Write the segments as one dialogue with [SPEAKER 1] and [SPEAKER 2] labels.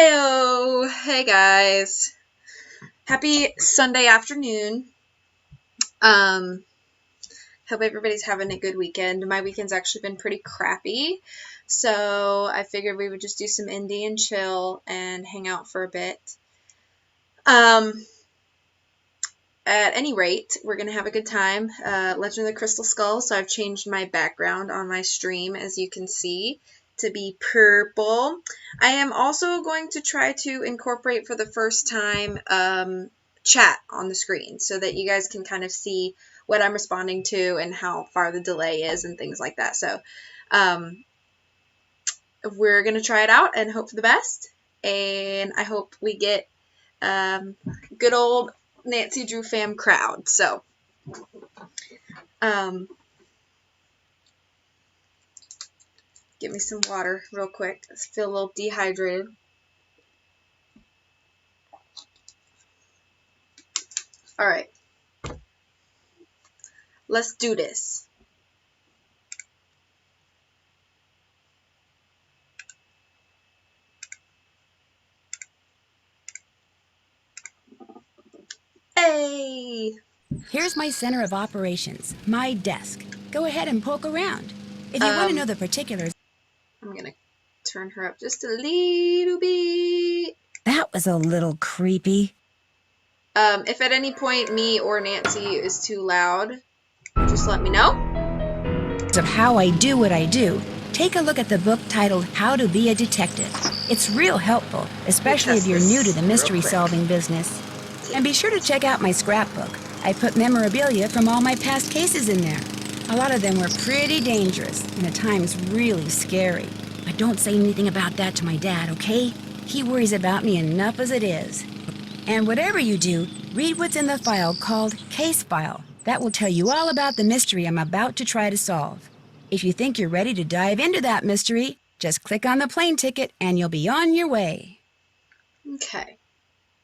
[SPEAKER 1] Heyo! Hey guys. Happy Sunday afternoon. Um, Hope everybody's having a good weekend. My weekend's actually been pretty crappy, so I figured we would just do some indie and chill and hang out for a bit. Um, at any rate, we're gonna have a good time. Legend of the Crystal Skull, so I've changed my background on my stream, as you can see, to be purple. I am also going to try to incorporate for the first time chat on the screen so that you guys can kind of see what I'm responding to and how far the delay is and things like that. So we're going to try it out and hope for the best. And I hope we get good old Nancy Drew fam crowd. So get me some water real quick. I feel a little dehydrated. All right. Let's do this. Hey!
[SPEAKER 2] Here's my center of operations, my desk. Go ahead and poke around. If you want to know the particulars...
[SPEAKER 1] I'm going to turn her up just a little bit.
[SPEAKER 2] That was a little creepy.
[SPEAKER 1] If at any point me or Nancy is too loud, just let me know.
[SPEAKER 2] Of how I do what I do, take a look at the book titled How to Be a Detective. It's real helpful, especially if you're new to the mystery-solving business. And be sure to check out my scrapbook. I put memorabilia from all my past cases in there. A lot of them were pretty dangerous, and at times really scary. But don't say anything about that to my dad, okay? He worries about me enough as it is. And whatever you do, read what's in the file called Case File. That will tell you all about the mystery I'm about to try to solve. If you think you're ready to dive into that mystery, just click on the plane ticket and you'll be on your way.
[SPEAKER 1] Okay.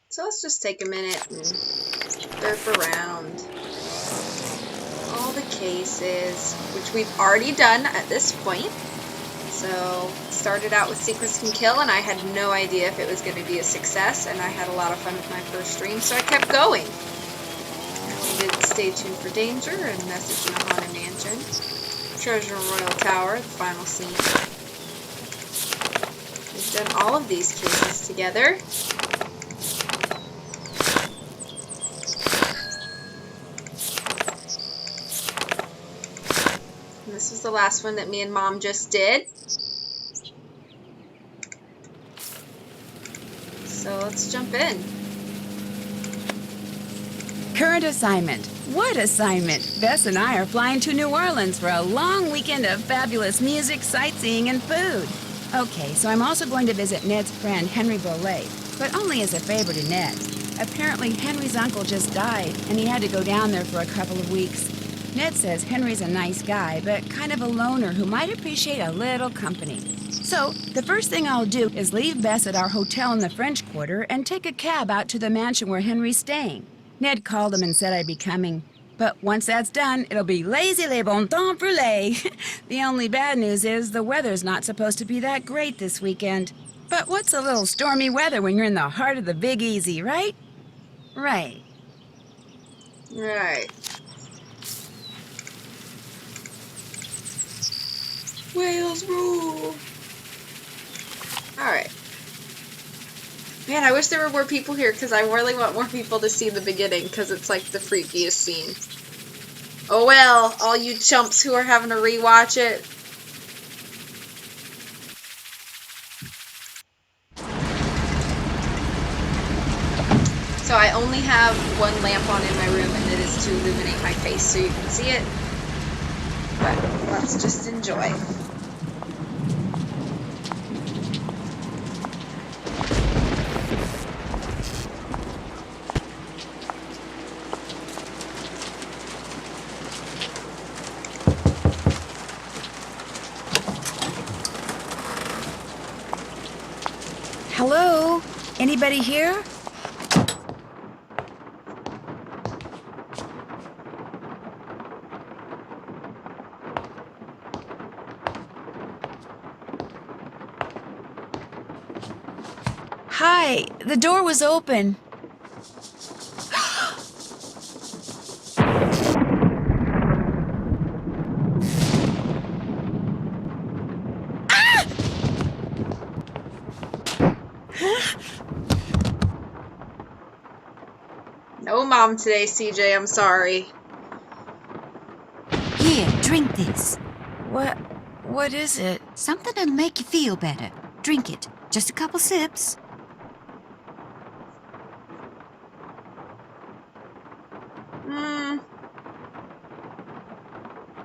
[SPEAKER 1] So let's just take a minute and derp around all the cases, which we've already done at this point. So, started out with Secrets Can Kill, and I had no idea if it was going to be a success, and I had a lot of fun with my first stream, so I kept going. And we did Stay Tuned for Danger and Message in a Haunted Mansion, Treasure Royal Tower, the final scene. We've done all of these cases together. And this is the last one that me and Mom just did. So let's jump in.
[SPEAKER 2] Current assignment. What assignment? Bess and I are flying to New Orleans for a long weekend of fabulous music, sightseeing, and food. Okay, so I'm also going to visit Ned's friend, Henry Bollet, but only as a favor to Ned. Apparently, Henry's uncle just died, and he had to go down there for a couple of weeks. Ned says Henry's a nice guy, but kind of a loner who might appreciate a little company. So, the first thing I'll do is leave Bess at our hotel in the French Quarter and take a cab out to the mansion where Henry's staying. Ned called him and said I'd be coming. But once that's done, it'll be laissez les bon temps brûlés. The only bad news is the weather's not supposed to be that great this weekend. But what's a little stormy weather when you're in the heart of the Big Easy, right? Right.
[SPEAKER 1] Right. Wales rule. Alright. Man, I wish there were more people here because I really want more people to see the beginning because it's like the freakiest scene. Oh well, all you chumps who are having to rewatch it. So I only have one lamp on in my room and it is to illuminate my face so you can see it. But let's just enjoy.
[SPEAKER 2] Hello? Anybody here? Hi, the door was open.
[SPEAKER 1] No mom today, CJ, I'm sorry.
[SPEAKER 3] Here, drink this.
[SPEAKER 2] What is it?
[SPEAKER 3] Something that'll make you feel better. Drink it. Just a couple sips.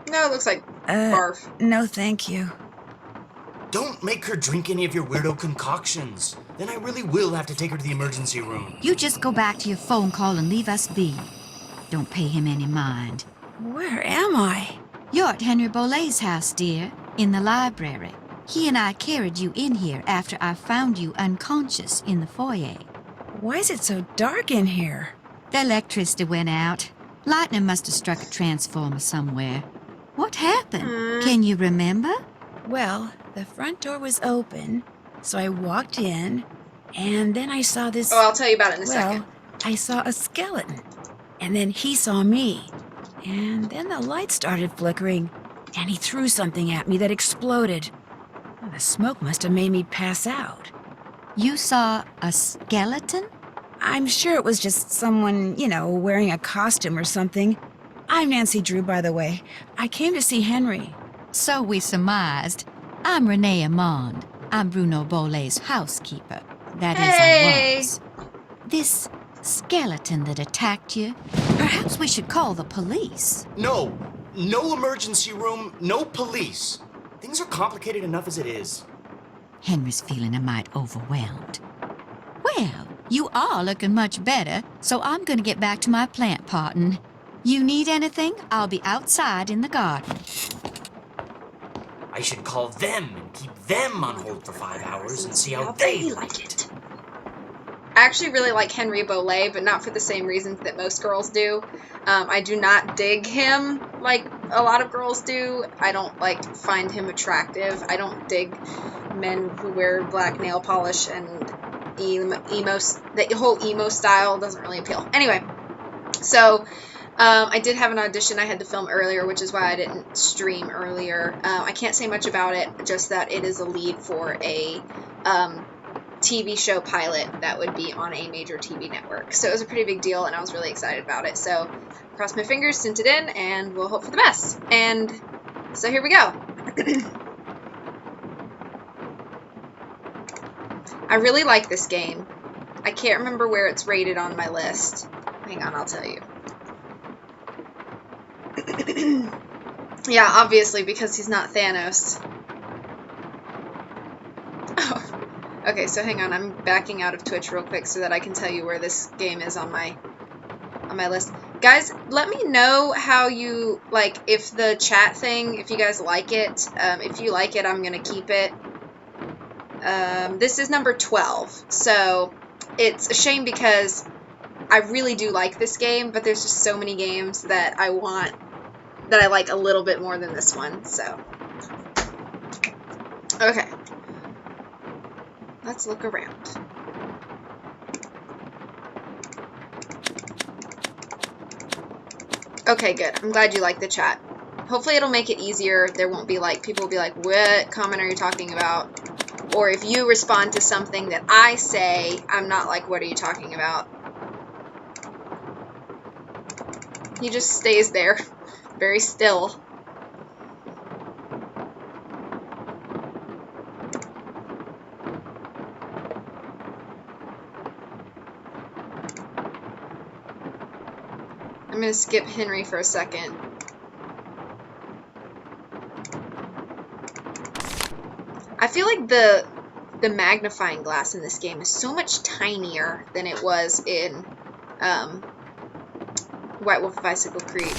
[SPEAKER 1] No, it looks like barf.
[SPEAKER 2] No, thank you.
[SPEAKER 4] Don't make her drink any of your weirdo concoctions. Then I really will have to take her to the emergency room.
[SPEAKER 3] You just go back to your phone call and leave us be. Don't pay him any mind.
[SPEAKER 2] Where am I?
[SPEAKER 3] You're at Henry Bolet's house, dear, in the library. He and I carried you in here after I found you unconscious in the foyer.
[SPEAKER 2] Why is it so dark in here?
[SPEAKER 3] The electricity went out. Lightning must have struck a transformer somewhere. What happened? Can you remember?
[SPEAKER 2] Well, the front door was open, so I walked in, and then I saw this...
[SPEAKER 1] Oh, I'll tell you about it in a second.
[SPEAKER 2] I saw a skeleton, and then he saw me. And then the light started flickering, and he threw something at me that exploded. Well, the smoke must have made me pass out.
[SPEAKER 3] You saw a skeleton?
[SPEAKER 2] I'm sure it was just someone, wearing a costume or something. I'm Nancy Drew, by the way. I came to see Henry.
[SPEAKER 3] So we surmised. I'm Renee Amand. I'm Bruno Bolet's housekeeper. That is, I was. This skeleton that attacked you, perhaps we should call the police.
[SPEAKER 4] No emergency room, no police. Things are complicated enough as it is.
[SPEAKER 3] Henry's feeling a mite overwhelmed. Well, you are looking much better, so I'm going to get back to my plant potting. You need anything? I'll be outside in the garden.
[SPEAKER 4] I should call them and keep them on hold for 5 hours and see how they like it.
[SPEAKER 1] I actually really like Henry Bolet, but not for the same reasons that most girls do. I do not dig him like a lot of girls do. I don't find him attractive. I don't dig men who wear black nail polish and the whole emo style doesn't really appeal. Anyway, so I did have an audition I had to film earlier, which is why I didn't stream earlier. I can't say much about it, just that it is a lead for a TV show pilot that would be on a major TV network. So it was a pretty big deal, and I was really excited about it. So cross my fingers, sent it in, and we'll hope for the best. And so here we go. I really like this game. I can't remember where it's rated on my list. Hang on, I'll tell you. Yeah, obviously, because he's not Thanos. Oh. Okay, so hang on, I'm backing out of Twitch real quick so that I can tell you where this game is on my list. Guys, let me know how you, if the chat thing, if you guys like it. If you like it, I'm going to keep it. This is number 12, so it's a shame because I really do like this game, but there's just so many games that I like a little bit more than this one, so. Okay. Let's look around. Okay, good. I'm glad you like the chat. Hopefully it'll make it easier. There won't be people will be like, what comment are you talking about? Or if you respond to something that I say, I'm not like, what are you talking about? He just stays there, very still. I'm going to skip Henry for a second. I feel like the magnifying glass in this game is so much tinier than it was in White Wolf Bicycle Creek.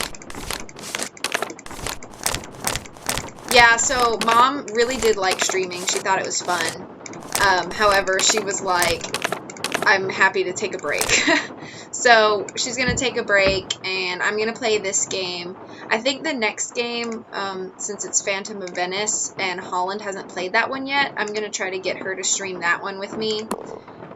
[SPEAKER 1] Yeah, so Mom really did like streaming. She thought it was fun. However, she was like, I'm happy to take a break. So she's going to take a break, and I'm going to play this game. I think the next game, since it's Phantom of Venice, and Holland hasn't played that one yet, I'm going to try to get her to stream that one with me.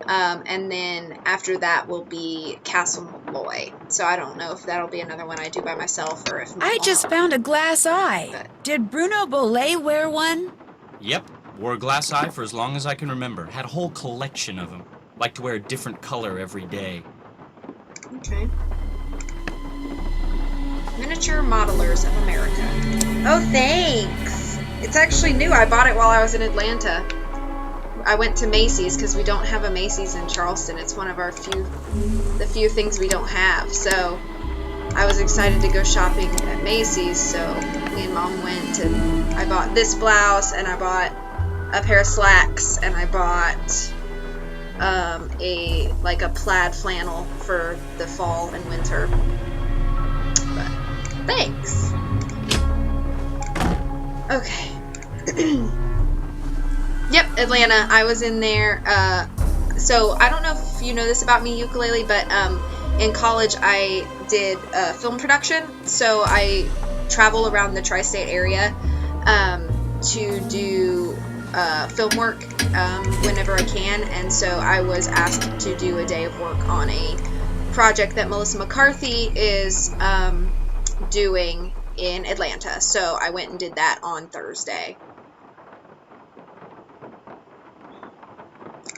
[SPEAKER 1] And then after that will be Castle Malloy. So I don't know if that'll be another one I do by myself or if my
[SPEAKER 2] I
[SPEAKER 1] mom.
[SPEAKER 2] just found a glass eye.
[SPEAKER 1] But-
[SPEAKER 2] Did Bruno Bollet wear one?
[SPEAKER 4] Yep, wore a glass eye for as long as I can remember. Had a whole collection of them. Liked to wear a different color every day.
[SPEAKER 1] Okay. Miniature Modelers of America. Oh, thanks! It's actually new. I bought it while I was in Atlanta. I went to Macy's because we don't have a Macy's in Charleston. It's one of our the few things we don't have. So I was excited to go shopping at Macy's. So me and Mom went, and I bought this blouse, and I bought a pair of slacks, and I bought a plaid flannel for the fall and winter. But thanks. Okay. Yep, Atlanta. I was in there. So I don't know if you know this about me, ukulele, but in college I did film production. So I travel around the tri-state area to do film work whenever I can. And so I was asked to do a day of work on a project that Melissa McCarthy is doing in Atlanta. So I went and did that on Thursday.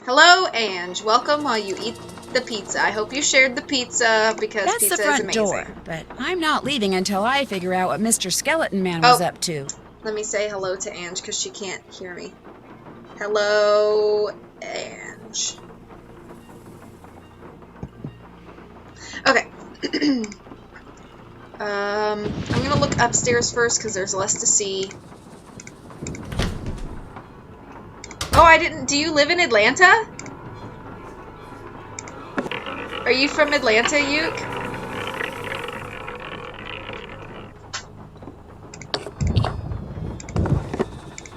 [SPEAKER 1] Hello, Ange. Welcome while you eat the pizza. I hope you shared the pizza because
[SPEAKER 2] That's
[SPEAKER 1] pizza
[SPEAKER 2] the front
[SPEAKER 1] is amazing.
[SPEAKER 2] door, but I'm not leaving until I figure out what Mr. Skeleton Man was up to.
[SPEAKER 1] Let me say hello to Ange because she can't hear me. Hello, Ange. Okay. I'm gonna look upstairs first because there's less to see. Oh, I didn't. Do you live in Atlanta? Are you from Atlanta, Uke?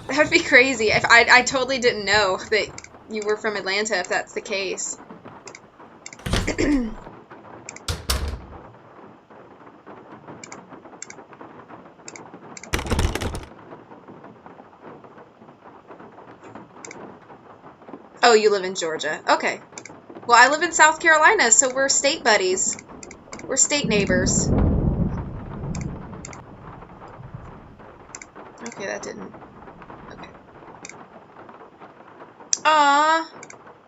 [SPEAKER 1] That would be crazy. If I totally didn't know that you were from Atlanta, if that's the case. Oh, you live in Georgia. Okay. Well, I live in South Carolina, so we're state buddies. We're state neighbors. Okay, that didn't... Okay. Aww.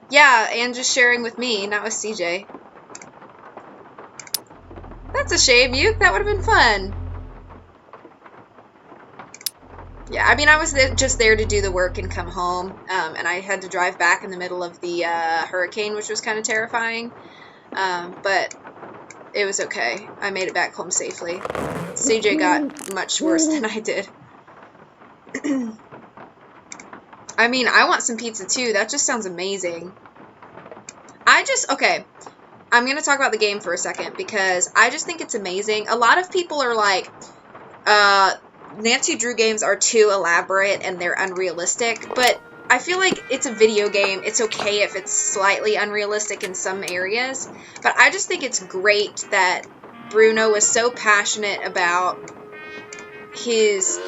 [SPEAKER 1] Yeah, and just sharing with me, not with CJ. That's a shame, Uke. That would have been fun. Yeah, I mean, I was just there to do the work and come home, and I had to drive back in the middle of the hurricane, which was kind of terrifying, but it was okay. I made it back home safely. CJ got much worse than I did. I mean, I want some pizza too. That just sounds amazing. Okay, I'm going to talk about the game for a second, because I just think it's amazing. A lot of people are like, Nancy Drew games are too elaborate and they're unrealistic, but I feel like it's a video game. It's okay if it's slightly unrealistic in some areas, but I just think it's great that Bruno was so passionate about his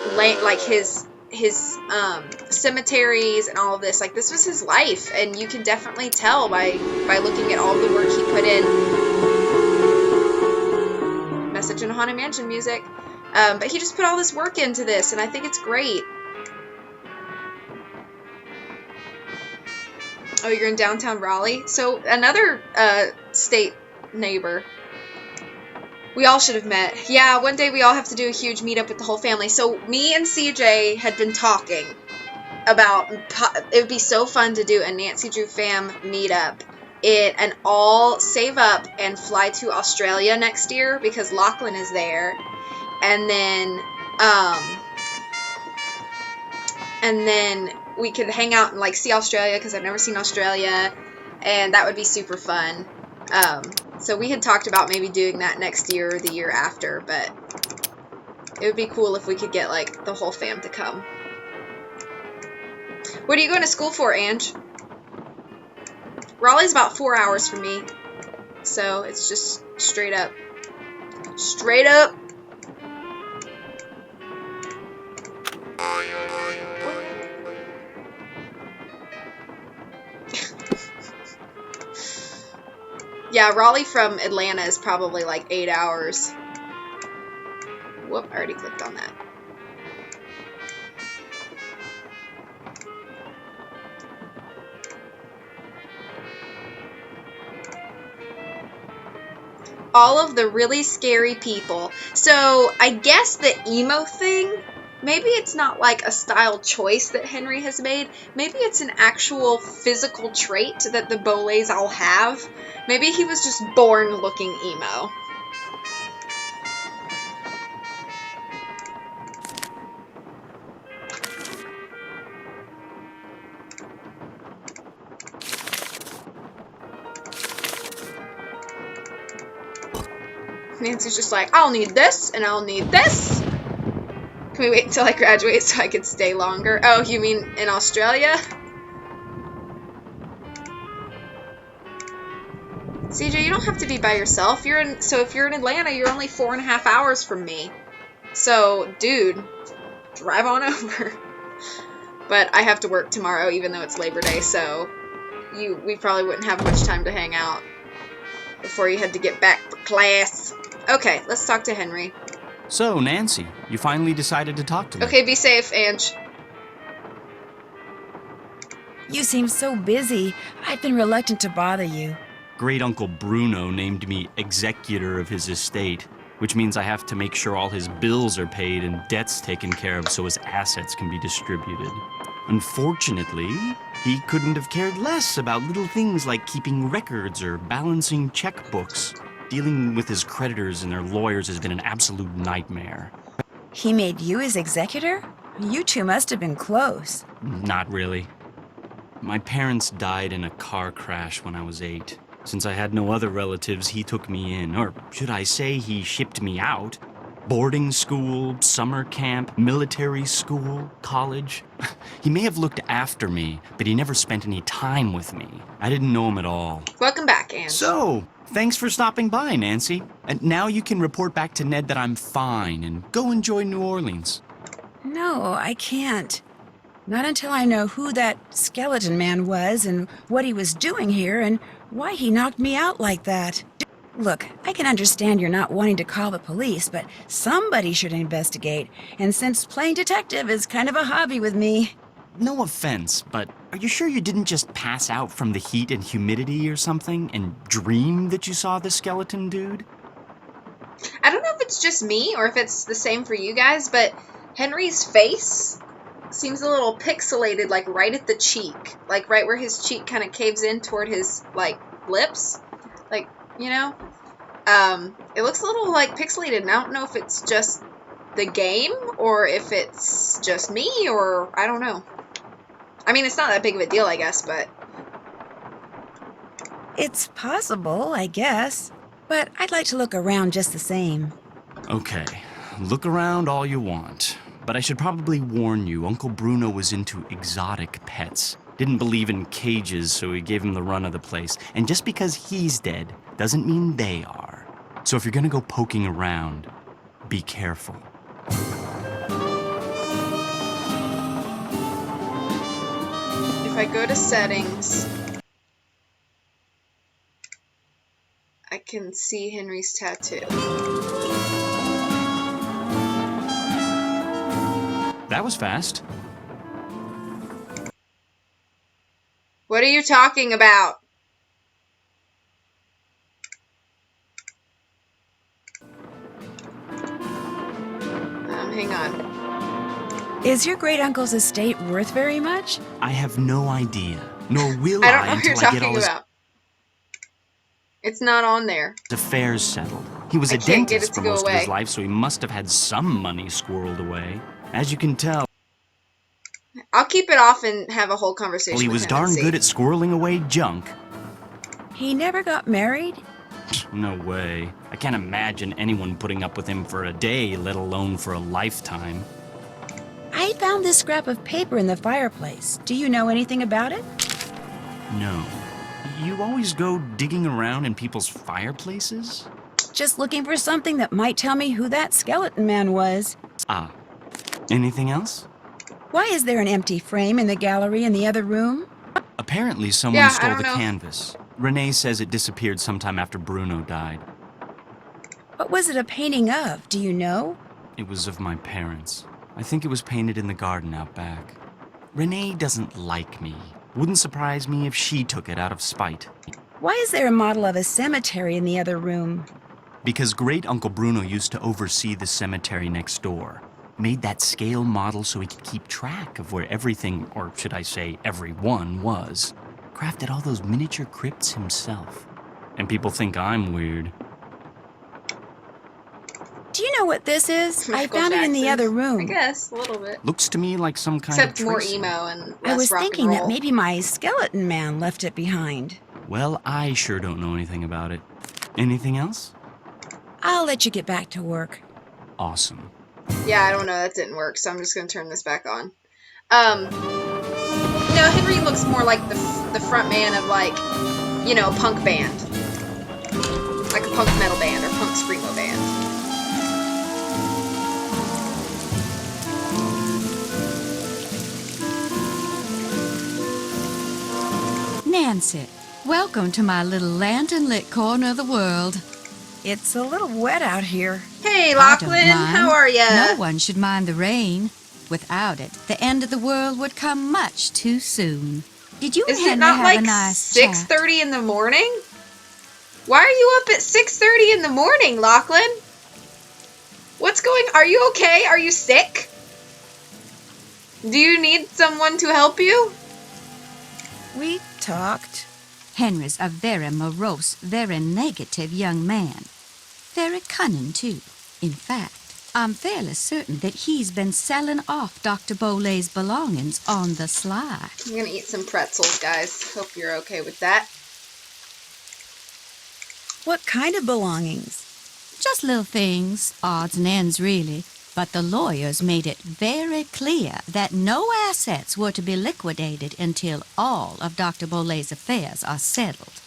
[SPEAKER 1] cemeteries and all of this. Like, this was his life, and you can definitely tell by looking at all the work he put in. Message in a Haunted Mansion music. But he just put all this work into this, and I think it's great. Oh, you're in downtown Raleigh? So, another state neighbor. We all should have met. Yeah, one day we all have to do a huge meetup with the whole family. So, me and CJ had been talking about, it would be so fun to do a Nancy Drew fam meetup. And all save up and fly to Australia next year, because Lachlan is there. And then we could hang out and like see Australia, because I've never seen Australia, and that would be super fun. So we had talked about maybe doing that next year or the year after, but it would be cool if we could get like the whole fam to come. What are you going to school for, Ange? Raleigh's about 4 hours from me, so it's just straight up. Straight up. Yeah, Raleigh from Atlanta is probably like 8 hours. Whoop, I already clicked on that. All of the really scary people. So I guess the emo thing, maybe it's not like a style choice that Henry has made. Maybe it's an actual physical trait that the Bolets all have. Maybe he was just born looking emo. Nancy's just like, I'll need this, and I'll need this. Can we wait until I graduate so I could stay longer? Oh, you mean in Australia? CJ, you don't have to be by yourself. So if you're in Atlanta, you're only 4.5 hours from me. So, dude, drive on over. But I have to work tomorrow, even though it's Labor Day, so we probably wouldn't have much time to hang out before you had to get back for class. Okay, let's talk to Henry.
[SPEAKER 5] So, Nancy, you finally decided to talk to me.
[SPEAKER 1] Okay, be safe, Ange.
[SPEAKER 2] You seem so busy. I've been reluctant to bother you.
[SPEAKER 5] Great Uncle Bruno named me executor of his estate, which means I have to make sure all his bills are paid and debts taken care of so his assets can be distributed. Unfortunately, he couldn't have cared less about little things like keeping records or balancing checkbooks. Dealing with his creditors and their lawyers has been an absolute nightmare.
[SPEAKER 2] He made you his executor? You two must have been close.
[SPEAKER 5] Not really. My parents died in a car crash when I was 8. Since I had no other relatives, he took me in, or should I say he shipped me out. Boarding school, summer camp, military school, college. He may have looked after me, but he never spent any time with me. I didn't know him at all.
[SPEAKER 1] Welcome back, Ange.
[SPEAKER 5] So, thanks for stopping by, Nancy. And now you can report back to Ned that I'm fine and go enjoy New Orleans.
[SPEAKER 2] No, I can't. Not until I know who that skeleton man was and what he was doing here and why he knocked me out like that. Look, I can understand you're not wanting to call the police, but somebody should investigate. And since playing detective is kind of a hobby with me...
[SPEAKER 5] No offense, but are you sure you didn't just pass out from the heat and humidity or something and dream that you saw the skeleton dude?
[SPEAKER 1] I don't know if it's just me or if it's the same for you guys, but Henry's face seems a little pixelated, like right at the cheek. Like right where his cheek kind of caves in toward his, like, lips. Like, you know? It looks a little, like, pixelated, and I don't know if it's just the game or if it's just me or I don't know. I mean, it's not that big of a deal, I guess, but...
[SPEAKER 2] It's possible, I guess. But I'd like to look around just the same.
[SPEAKER 5] Okay, look around all you want. But I should probably warn you, Uncle Bruno was into exotic pets. Didn't believe in cages, so he gave him the run of the place. And just because he's dead doesn't mean they are. So if you're gonna go poking around, be careful.
[SPEAKER 1] If I go to settings, I can see Henry's tattoo.
[SPEAKER 5] That was fast.
[SPEAKER 1] What are you talking about? Hang on.
[SPEAKER 2] Is your great-uncle's estate worth very much?
[SPEAKER 5] I have no idea. Nor will
[SPEAKER 1] I don't know what
[SPEAKER 5] until
[SPEAKER 1] you're
[SPEAKER 5] I get all
[SPEAKER 1] talking
[SPEAKER 5] his
[SPEAKER 1] about. It's not on there.
[SPEAKER 5] affairs settled. He was
[SPEAKER 1] I
[SPEAKER 5] a
[SPEAKER 1] can't get it
[SPEAKER 5] dentist
[SPEAKER 1] to
[SPEAKER 5] for
[SPEAKER 1] go
[SPEAKER 5] most of his
[SPEAKER 1] away.
[SPEAKER 5] life, so he must have had some money squirreled away. As you can tell,
[SPEAKER 1] I'll keep it off and have a whole conversation
[SPEAKER 5] he
[SPEAKER 1] with
[SPEAKER 5] was
[SPEAKER 1] him
[SPEAKER 5] darn
[SPEAKER 1] and see.
[SPEAKER 5] good at squirreling away junk.
[SPEAKER 2] He never got married?
[SPEAKER 5] No way. I can't imagine anyone putting up with him for a day, let alone for a lifetime.
[SPEAKER 2] I found this scrap of paper in the fireplace. Do you know anything about it?
[SPEAKER 5] No. You always go digging around in people's fireplaces?
[SPEAKER 2] Just looking for something that might tell me who that skeleton man was.
[SPEAKER 5] Ah. Anything else?
[SPEAKER 2] Why is there an empty frame in the gallery in the other room?
[SPEAKER 5] Apparently someone
[SPEAKER 1] Yeah, I
[SPEAKER 5] stole
[SPEAKER 1] don't
[SPEAKER 5] the
[SPEAKER 1] know.
[SPEAKER 5] canvas. Renee says it disappeared sometime after Bruno died.
[SPEAKER 2] What was it a painting of? Do you know?
[SPEAKER 5] It was of my parents. I think it was painted in the garden out back. Renee doesn't like me. Wouldn't surprise me if she took it out of spite.
[SPEAKER 2] Why is there a model of a cemetery in the other room?
[SPEAKER 5] Because Great Uncle Bruno used to oversee the cemetery next door. Made that scale model so he could keep track of where everything, or should I say everyone, was. Crafted all those miniature crypts himself. And people think I'm weird.
[SPEAKER 2] Do you know what this is? I
[SPEAKER 1] Michael
[SPEAKER 2] found it in the
[SPEAKER 1] Jackson.
[SPEAKER 2] other room.
[SPEAKER 1] I guess, a little bit.
[SPEAKER 5] Looks to me like some kind
[SPEAKER 1] Except
[SPEAKER 5] of
[SPEAKER 1] more
[SPEAKER 5] tracing.
[SPEAKER 1] emo and less
[SPEAKER 2] I was
[SPEAKER 1] rock
[SPEAKER 2] thinking
[SPEAKER 1] and
[SPEAKER 2] that
[SPEAKER 1] roll.
[SPEAKER 2] maybe my skeleton man left it behind.
[SPEAKER 5] Well, I sure don't know anything about it. Anything else?
[SPEAKER 2] I'll let you get back to work.
[SPEAKER 5] Awesome.
[SPEAKER 1] Yeah, I don't know. That didn't work, so I'm just going to turn this back on. No, Henry looks more like the front man of, like, you know, a punk band. Like a punk metal band or punk screamo band.
[SPEAKER 3] Nancy, welcome to my little lantern-lit corner of the world.
[SPEAKER 2] It's a little wet out here.
[SPEAKER 1] Hey,
[SPEAKER 3] I don't
[SPEAKER 1] Lachlan,
[SPEAKER 3] mind.
[SPEAKER 1] how are ya?
[SPEAKER 3] No one should mind the rain. Without it, the end of the world would come much too soon. Did you and
[SPEAKER 1] Is it
[SPEAKER 3] Henry
[SPEAKER 1] not
[SPEAKER 3] have
[SPEAKER 1] like
[SPEAKER 3] a nice
[SPEAKER 1] 6:30 in the morning? Why are you up at 6:30 in the morning, Lachlan? What's going? Are you okay? Are you sick? Do you need someone to help you?
[SPEAKER 2] We talked.
[SPEAKER 3] Henry's a very morose, very negative young man. Very cunning, too. In fact, I'm fairly certain that he's been selling off Dr. Bolay's belongings on the sly.
[SPEAKER 1] I'm gonna eat some pretzels, guys. Hope you're okay with that.
[SPEAKER 2] What kind of belongings?
[SPEAKER 3] Just little things, odds and ends, really. But the lawyers made it very clear that no assets were to be liquidated until all of Dr. Bolay's affairs are settled.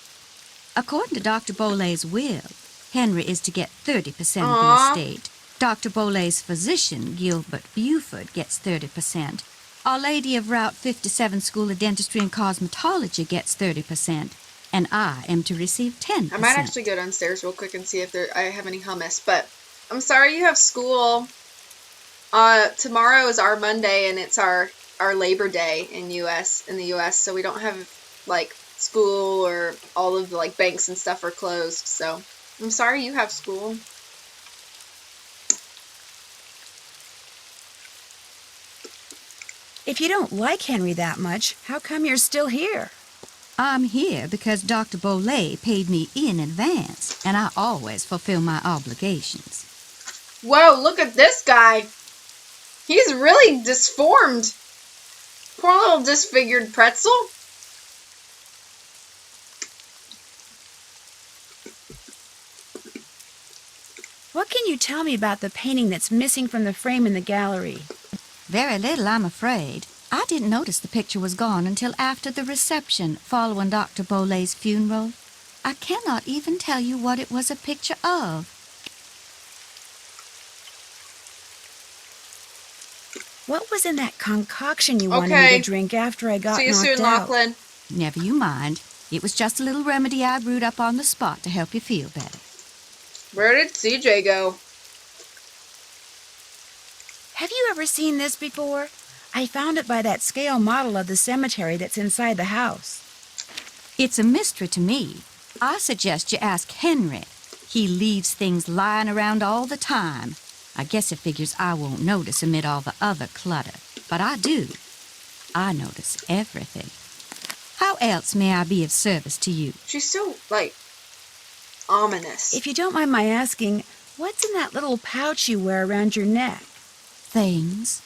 [SPEAKER 3] According to Dr. Bolay's will, Henry is to get 30% of the estate. Dr. Bolay's physician, Gilbert Buford, gets 30%. Our Lady of Route 57 School of Dentistry and Cosmetology gets 30%. And I am to receive 10%.
[SPEAKER 1] I might actually go downstairs real quick and see if I have any hummus. But I'm sorry you have school. Tomorrow is our Monday, and it's our Labor Day in the U.S. So we don't have like school, or all of the like banks and stuff are closed. So I'm sorry you have school.
[SPEAKER 2] If you don't like Henry that much, how come you're still here?
[SPEAKER 3] I'm here because Dr. Bolay paid me in advance, and I always fulfill my obligations.
[SPEAKER 1] Whoa, look at this guy. He's really disformed. Poor little disfigured pretzel.
[SPEAKER 2] What can you tell me about the painting that's missing from the frame in the gallery?
[SPEAKER 3] Very little, I'm afraid. I didn't notice the picture was gone until after the reception following Dr. Bolay's funeral. I cannot even tell you what it was a picture of.
[SPEAKER 2] What was in that concoction you wanted me
[SPEAKER 1] Okay.
[SPEAKER 2] to drink after I got
[SPEAKER 1] See you
[SPEAKER 2] knocked
[SPEAKER 1] soon,
[SPEAKER 2] out?
[SPEAKER 1] Lachlan.
[SPEAKER 3] Never you mind. It was just a little remedy I brewed up on the spot to help you feel better.
[SPEAKER 1] Where did CJ go?
[SPEAKER 2] Have you ever seen this before? I found it by that scale model of the cemetery that's inside the house.
[SPEAKER 3] It's a mystery to me. I suggest you ask Henry. He leaves things lying around all the time. I guess it figures I won't notice amid all the other clutter. But I do. I notice everything. How else may I be of service to you?
[SPEAKER 1] She's so, like, ominous.
[SPEAKER 2] If you don't mind my asking, what's in that little pouch you wear around your neck?
[SPEAKER 3] Things.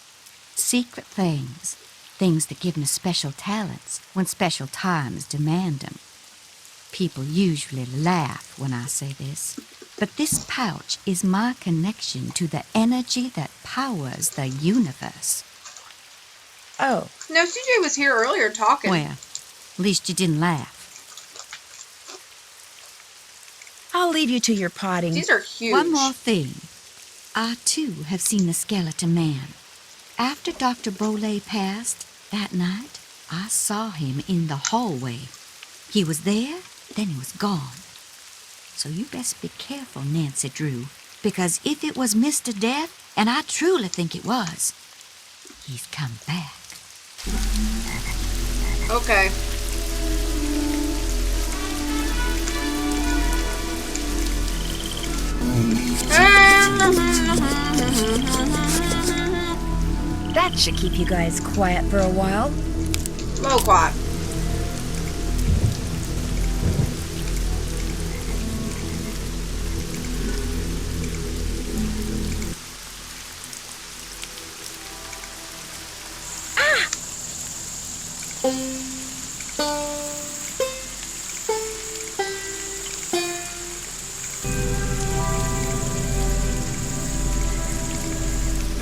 [SPEAKER 3] Secret things. Things that give me special talents when special times demand them. People usually laugh when I say this, but this pouch is my connection to the energy that powers the universe.
[SPEAKER 2] Oh,
[SPEAKER 1] No, CJ was here earlier talking.
[SPEAKER 3] Well, at least you didn't laugh.
[SPEAKER 2] I'll leave you to your potting.
[SPEAKER 1] These are huge.
[SPEAKER 3] One more thing. I, too, have seen the skeleton man. After Dr. Bolay passed, that night, I saw him in the hallway. He was there, then he was gone. So you best be careful, Nancy Drew, because if it was Mr. Death, and I truly think it was, he's come back.
[SPEAKER 1] Okay.
[SPEAKER 2] That should keep you guys quiet for a while.
[SPEAKER 1] Low quad.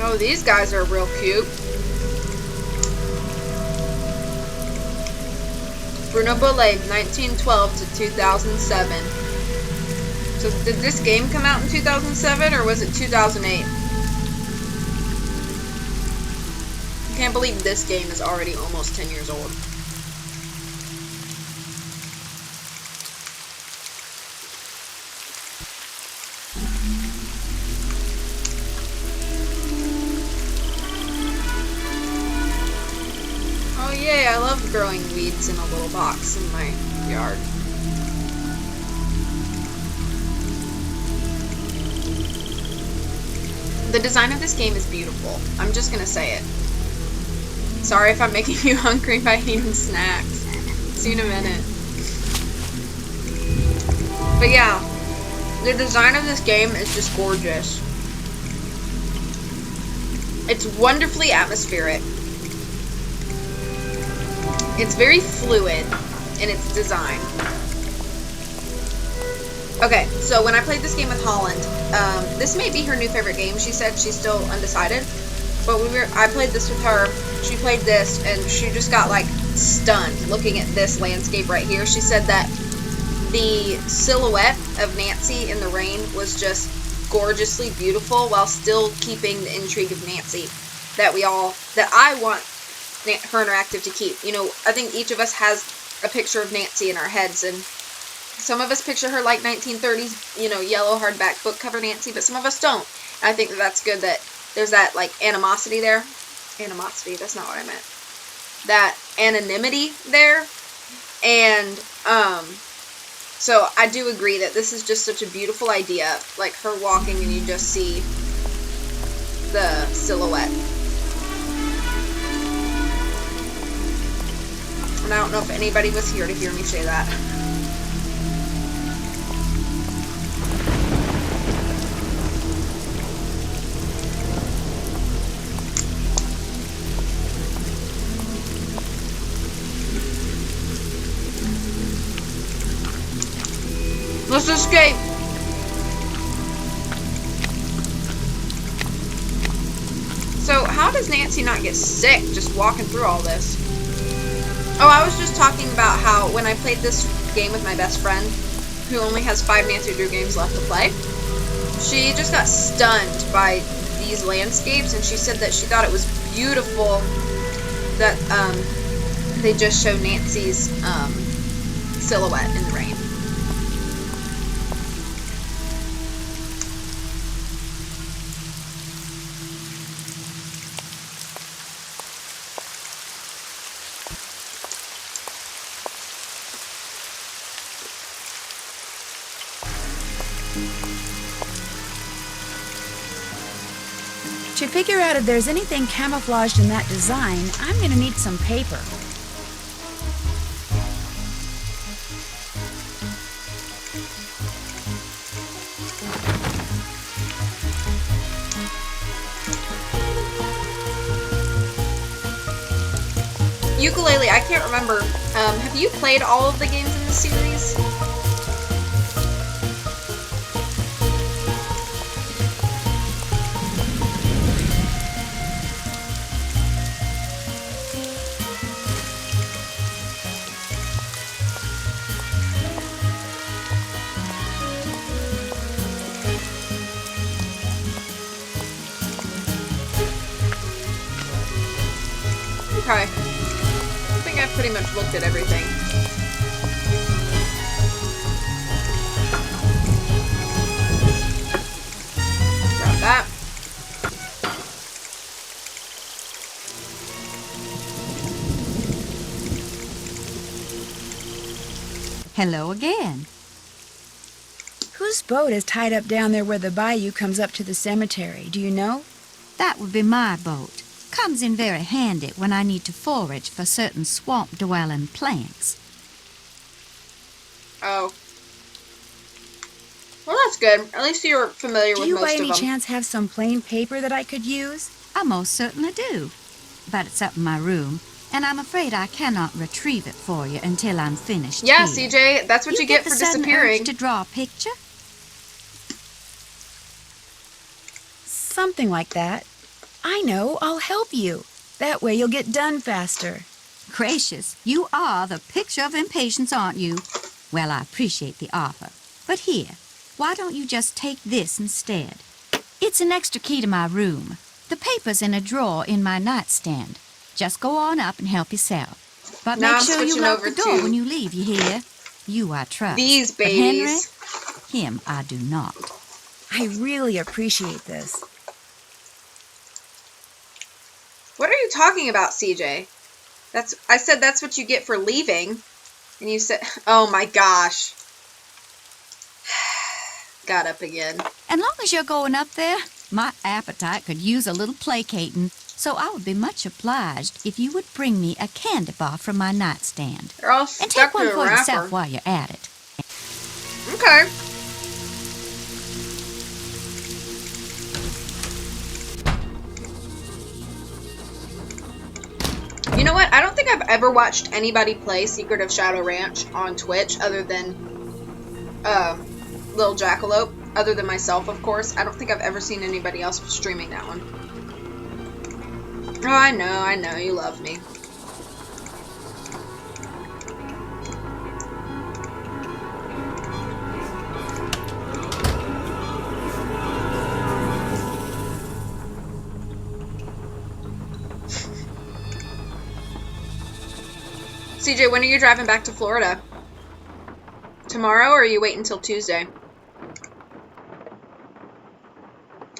[SPEAKER 1] Oh, these guys are real cute. Bruno Boulay, 1912 to 2007. So did this game come out in 2007 or was it 2008? I can't believe this game is already almost 10 years old. Oh yay, I love growing weeds in a little box in my yard. The design of this game is beautiful. I'm just gonna say it. Sorry if I'm making you hungry by eating snacks. See you in a minute. But yeah, the design of this game is just gorgeous. It's wonderfully atmospheric. It's very fluid in its design. Okay, so when I played this game with Holland, this may be her new favorite game. She said she's still undecided, but I played this with her. She played this, and she just got like stunned looking at this landscape right here. She said that the silhouette of Nancy in the rain was just gorgeously beautiful, while still keeping the intrigue of Nancy that I want her interactive to keep. You know, I think each of us has a picture of Nancy in our heads, and some of us picture her like 1930s, you know, yellow hardback book cover Nancy, but some of us don't. And I think that that's good that there's that like animosity there. Animosity, that's not what I meant. That anonymity there. And so I do agree that this is just such a beautiful idea, like her walking and you just see the silhouette. And I don't know if anybody was here to hear me say that. Let's escape! So, how does Nancy not get sick just walking through all this? Oh, I was just talking about how when I played this game with my best friend, who only has 5 Nancy Drew games left to play, she just got stunned by these landscapes, and she said that she thought it was beautiful that they just show Nancy's silhouette in the rain.
[SPEAKER 2] To figure out if there's anything camouflaged in that design, I'm gonna need some paper.
[SPEAKER 1] Ukulele, I can't remember. Have you played all of the games in this series? Okay. I think I've pretty much looked at everything.
[SPEAKER 3] Hello again.
[SPEAKER 2] Whose boat is tied up down there where the bayou comes up to the cemetery? Do you know?
[SPEAKER 3] That would be my boat. Comes in very handy when I need to forage for certain swamp-dwelling plants.
[SPEAKER 1] Oh. Well, that's good. At least you're familiar with
[SPEAKER 2] Do you
[SPEAKER 1] most
[SPEAKER 2] by
[SPEAKER 1] of them.
[SPEAKER 2] any chance have some plain paper that I could use?
[SPEAKER 3] I most certainly do. But it's up in my room, and I'm afraid I cannot retrieve it for you until I'm finished
[SPEAKER 1] Yeah,
[SPEAKER 3] here.
[SPEAKER 1] CJ, that's what you get
[SPEAKER 3] the
[SPEAKER 1] for
[SPEAKER 3] sudden
[SPEAKER 1] disappearing.
[SPEAKER 3] urge to draw a picture?
[SPEAKER 2] Something like that. I know, I'll help you. That way you'll get done faster.
[SPEAKER 3] Gracious, you are the picture of impatience, aren't you? Well, I appreciate the offer. But here, why don't you just take this instead? It's an extra key to my room. The paper's in a drawer in my nightstand. Just go on up and help yourself. But
[SPEAKER 1] Now
[SPEAKER 3] make
[SPEAKER 1] I'm
[SPEAKER 3] sure you
[SPEAKER 1] switching
[SPEAKER 3] lock
[SPEAKER 1] over
[SPEAKER 3] the door
[SPEAKER 1] to
[SPEAKER 3] when you leave, you hear? You I trust.
[SPEAKER 1] these
[SPEAKER 3] But Henry,
[SPEAKER 1] babies.
[SPEAKER 3] him I do not.
[SPEAKER 2] I really appreciate this.
[SPEAKER 1] What are you talking about, CJ? I said that's what you get for leaving. And you said, oh my gosh. Got up again.
[SPEAKER 3] As long as you're going up there, my appetite could use a little placating, so I would be much obliged if you would bring me a candy bar from my nightstand.
[SPEAKER 1] They're all
[SPEAKER 3] And
[SPEAKER 1] stuck
[SPEAKER 3] take
[SPEAKER 1] to
[SPEAKER 3] one
[SPEAKER 1] the
[SPEAKER 3] for
[SPEAKER 1] wrapper.
[SPEAKER 3] yourself while you're at it.
[SPEAKER 1] Okay. You know what? I don't think I've ever watched anybody play Secret of Shadow Ranch on Twitch other than Lil Jackalope. Other than myself, of course. I don't think I've ever seen anybody else streaming that one. Oh, I know. You love me. CJ, when are you driving back to Florida? Tomorrow, or are you waiting until Tuesday?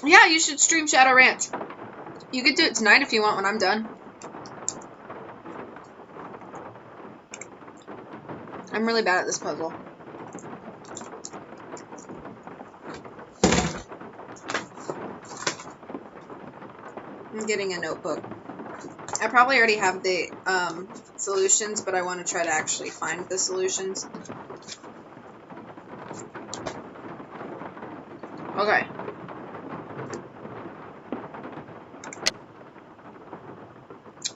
[SPEAKER 1] Yeah, you should stream Shadow Ranch. You could do it tonight if you want when I'm done. I'm really bad at this puzzle. I'm getting a notebook. I probably already have the solutions, but I want to try to actually find the solutions. Okay.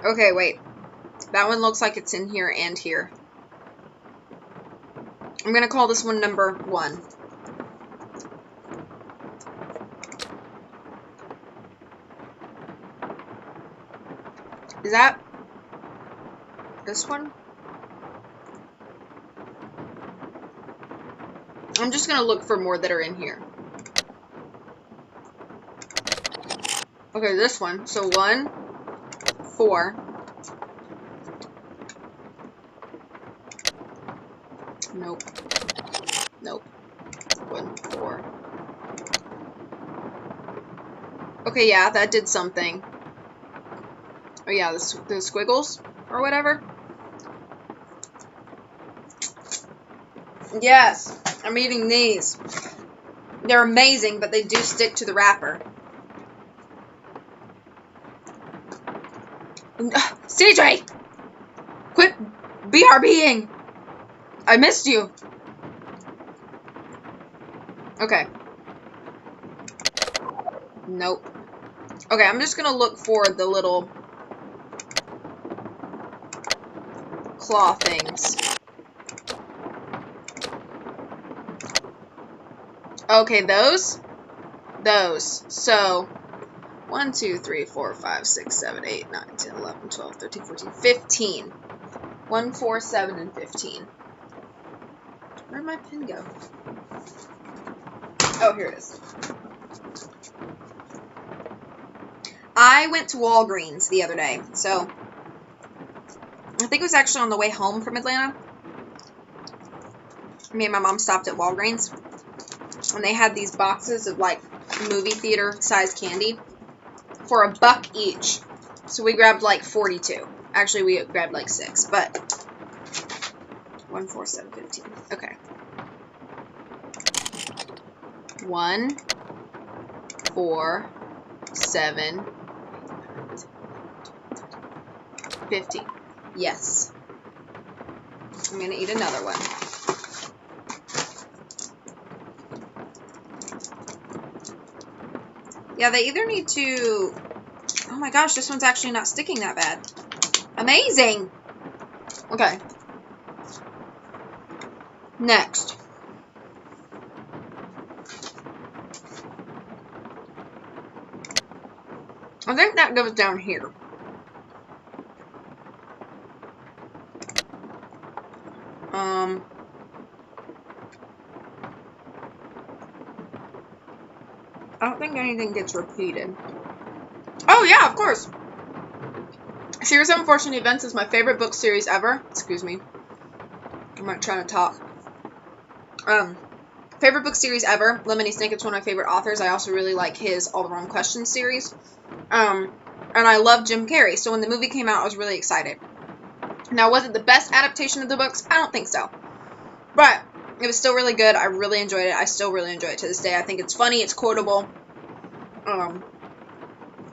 [SPEAKER 1] Okay, wait. That one looks like it's in here and here. I'm going to call this one number 1. Is that this one? I'm just going to look for more that are in here. Okay, this one. So 1, 4. Nope. Nope. 1, 4. Okay, yeah, that did something. Oh yeah, the squiggles or whatever. Yes, I'm eating these. They're amazing, but they do stick to the wrapper. CJ! Quit BRBing! I missed you. Okay. Nope. Okay, I'm just gonna look for the little claw things. Okay, those. So, 1, 2, 3, 4, 5, 6, 7, 8, 9, 10, 11, 12, 13, 14, 15. 1, 4, 7, and 15. Where'd my pen go? Oh, here it is. I went to Walgreens the other day, so I think it was actually on the way home from Atlanta. Me and my mom stopped at Walgreens, and they had these boxes of, like, movie theater size candy for $1 each. So we grabbed, like, 42. Actually, we grabbed, like, 6, but 1, 4, 7, 15. Okay. 1, 4, 7, 15. Yes. I'm gonna eat another one. Yeah, they either need to... Oh my gosh, this one's actually not sticking that bad. Amazing! Okay. Next. I think that goes down here. I don't think anything gets repeated. Oh yeah, of course! Series of Unfortunate Events is my favorite book series ever. Excuse me. I'm not trying to talk. Favorite book series ever. Lemony Snicket's one of my favorite authors. I also really like his All the Wrong Questions series. And I love Jim Carrey. So when the movie came out, I was really excited. Now, was it the best adaptation of the books? I don't think so. But it was still really good. I really enjoyed it. I still really enjoy it to this day. I think it's funny. It's quotable.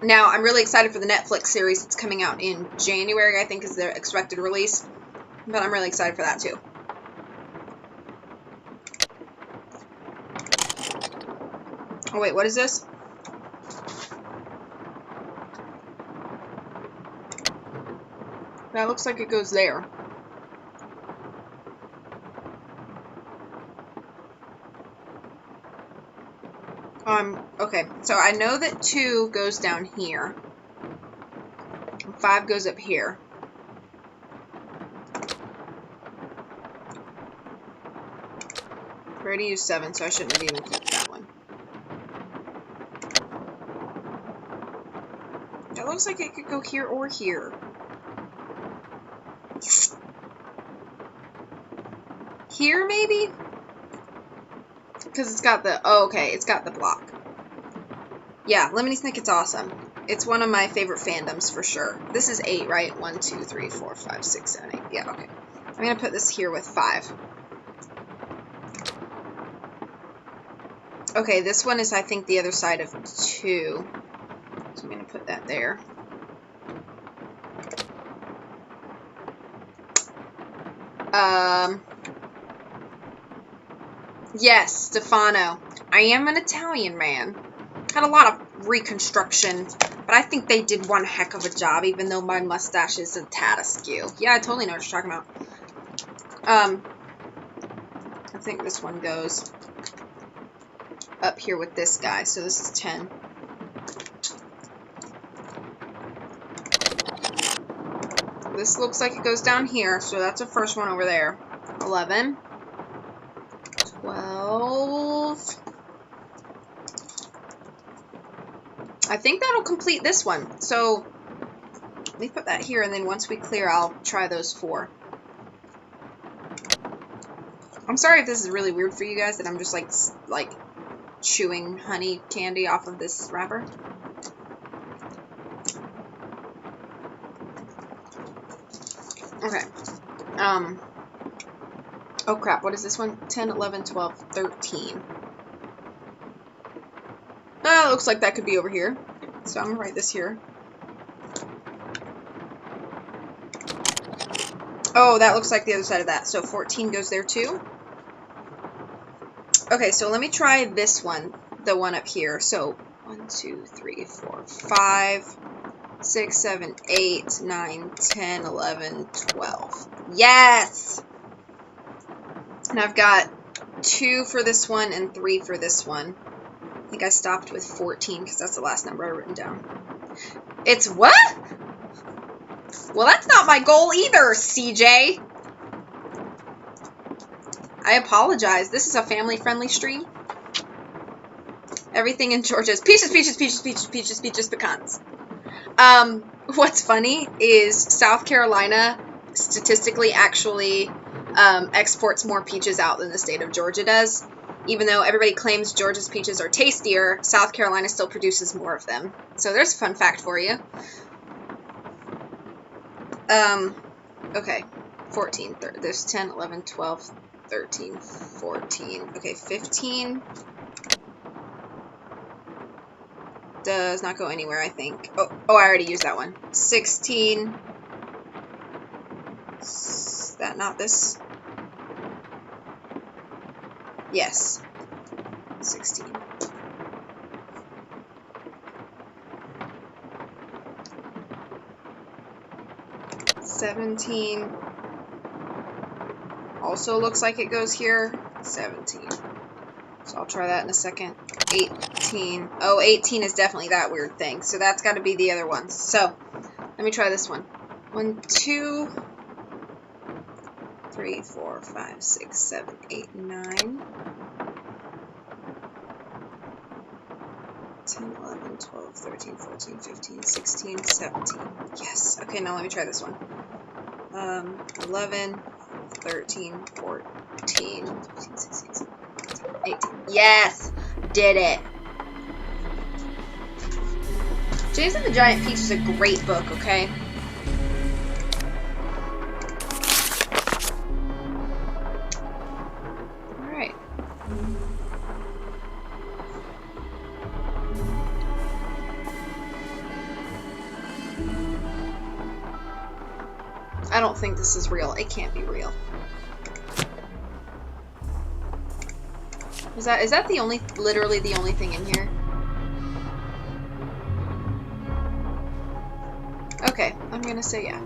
[SPEAKER 1] Now, I'm really excited for the Netflix series that's coming out in January, I think is their expected release. But I'm really excited for that, too. Oh, wait, what is this? That looks like it goes there. Okay, so I know that 2 goes down here. 5 goes up here. I already used 7, so I shouldn't have even clicked that one. That looks like it could go here or here. Here, maybe? Because it's got the... Oh, okay, it's got the block. Yeah, Lemony Snicket's awesome. It's one of my favorite fandoms, for sure. This is 8, right? 1, 2, 3, 4, 5, 6, 7, 8. Yeah, okay. I'm going to put this here with 5. Okay, this one is, I think, the other side of 2. So I'm going to put that there. Yes, Stefano. I am an Italian man. Had a lot of reconstruction, but I think they did one heck of a job, even though my mustache is a tad askew. Yeah, I totally know what you're talking about. I think this one goes up here with this guy, so this is 10. This looks like it goes down here, so that's the first one over there. 11. 12. I think that'll complete this one. So let me put that here, and then once we clear, I'll try those 4. I'm sorry if this is really weird for you guys, that I'm just like chewing honey candy off of this wrapper. Okay. Oh crap, what is this one? 10, 11, 12, 13. Oh, looks like that could be over here. So I'm gonna write this here. Oh, that looks like the other side of that. So 14 goes there too. Okay, so let me try this one, the one up here. So 1, 2, 3, 4, 5, 6, 7, 8, 9, 10, 11, 12. Yes! And I've got 2 for this one and 3 for this one. I think I stopped with 14 because that's the last number I've written down. It's what? Well, that's not my goal either, CJ. I apologize. This is a family-friendly stream. Everything in Georgia is peaches, peaches, peaches, peaches, peaches, peaches, pecans. What's funny is South Carolina statistically actually exports more peaches out than the state of Georgia does. Even though everybody claims Georgia's peaches are tastier, South Carolina still produces more of them. So there's a fun fact for you. Okay. 14. There's 10, 11, 12, 13, 14. Okay, 15 does not go anywhere, I think. Oh, I already used that one. 16. Is that not this? Yes. 16. $17 also looks like it goes here. 17. So I'll try that in a second. 18. Oh, 18 is definitely that weird thing. So that's got to be the other ones. So let me try this one. 1, 2, 3, 4, 5, 6, 7, 8, 9. 10, 11, 12, 13, 14, 15, 16, 17. Yes. Okay, now let me try this one. 11, 13, 14, 15, 16, 17, 18. Yes! Did it! James and the Giant Peach is a great book, okay? Alright. I don't think this is real. It can't be real. Is that the only, literally the only thing in here? Okay, I'm gonna say yeah.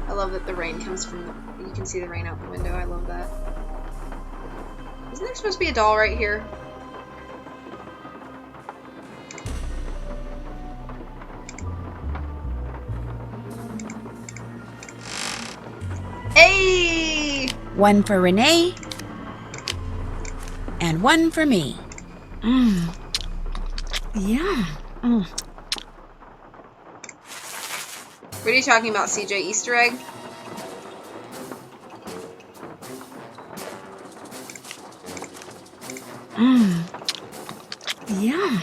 [SPEAKER 1] I love that the rain comes from you can see the rain out the window. I love that. Isn't there supposed to be a doll right here? Hey!
[SPEAKER 2] One for Renee, and one for me. Yeah.
[SPEAKER 1] What are you talking about, CJ? Easter egg?
[SPEAKER 2] Yeah.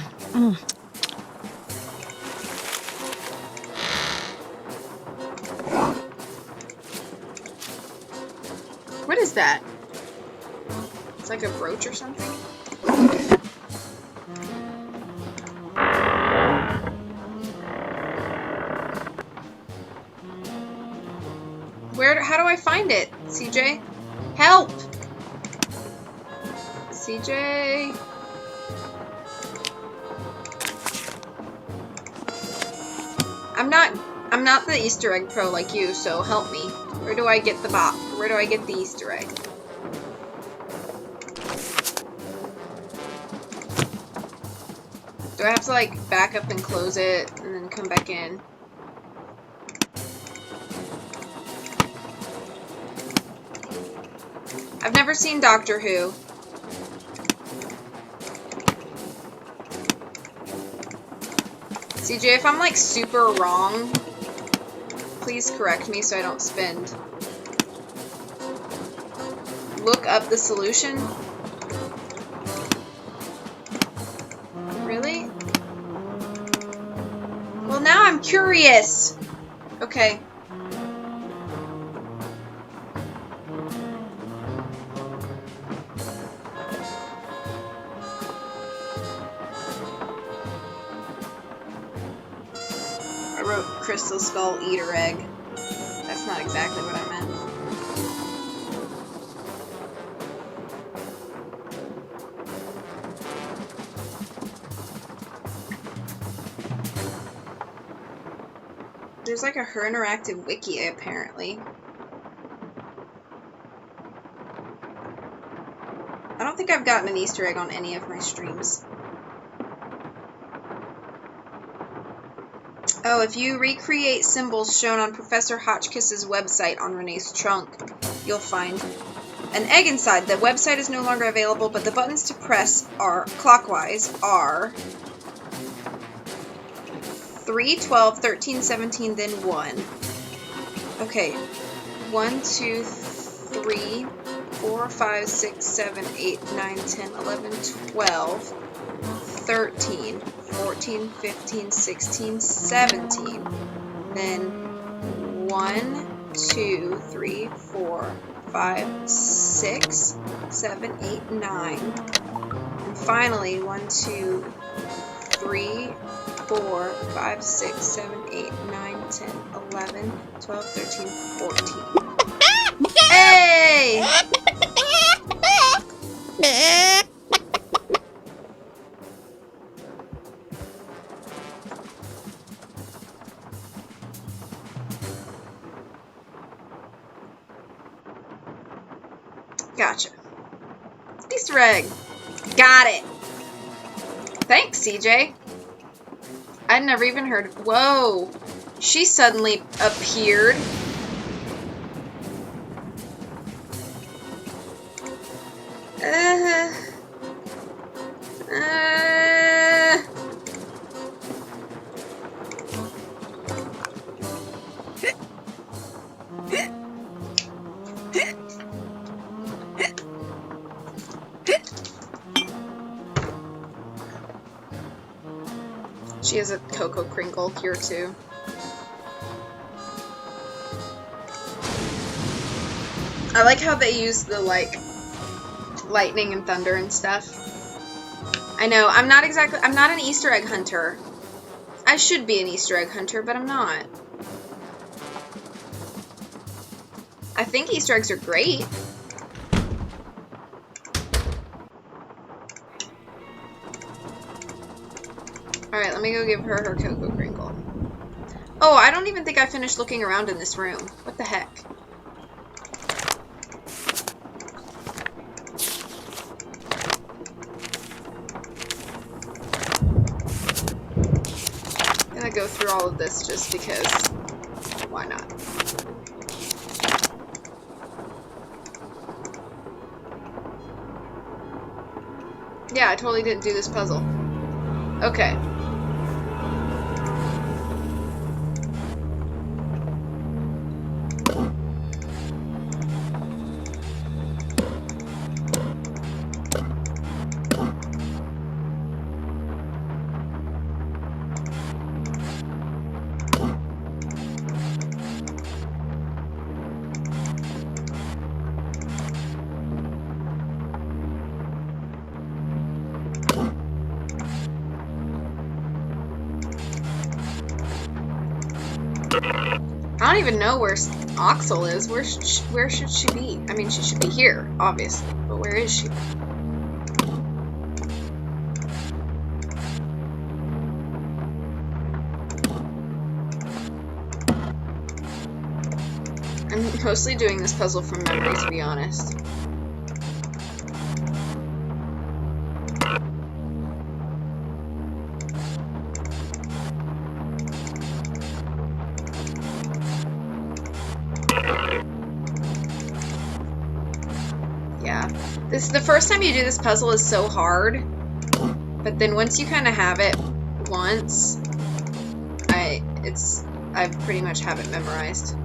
[SPEAKER 1] What is that? It's like a brooch or something? How do I find it? CJ? Help! CJ? I'm not the Easter egg pro like you, so help me. Where do I get the Where do I get the Easter egg? Do I have to like back up and close it and then come back in? I've never seen Doctor Who. CJ, if I'm like super wrong, please correct me so I don't spend. Look up the solution. Really? Well, now I'm curious. Okay. I wrote Crystal Skull Eater Egg. That's not exactly what I meant. There's like a Her Interactive wiki, apparently. I don't think I've gotten an Easter egg on any of my streams. Oh, if you recreate symbols shown on Professor Hotchkiss's website on Renee's trunk, you'll find an egg inside. The website is no longer available, but the buttons to press are clockwise are 3, 12, 13, 17, then 1. Okay. 1, 2, 3, 4, 5, 6, 7, 8, 9, 10, 11, 12, 13, 14, 15, 16, 17. Then 1, 2, 3, 4, 5, 6, 7, 8, 9. And finally, 1, 2, 3, 4, 5, 6, 7, 8, 9, 10, 11, 12, 13, 14. Hey! Gotcha. Easter egg. Got it. Thanks, CJ. I'd never even heard. Whoa. She suddenly appeared. She has a Cocoa Crinkle here too. I like how they use the like lightning and thunder and stuff. I know, I'm not an Easter egg hunter. I should be an Easter egg hunter, but I'm not. I think Easter eggs are great. Alright, let me go give her her Cocoa Crinkle. Oh, I don't even think I finished looking around in this room. What the heck? I'm gonna go through all of this just because. Why not? Yeah, I totally didn't do this puzzle. Okay. I don't even know where Oxel is. Where should she be? I mean, she should be here, obviously. But where is she? I'm mostly doing this puzzle from memory, to be honest. The first time you do this puzzle is so hard, but then once you kind of have it once, I pretty much have it memorized.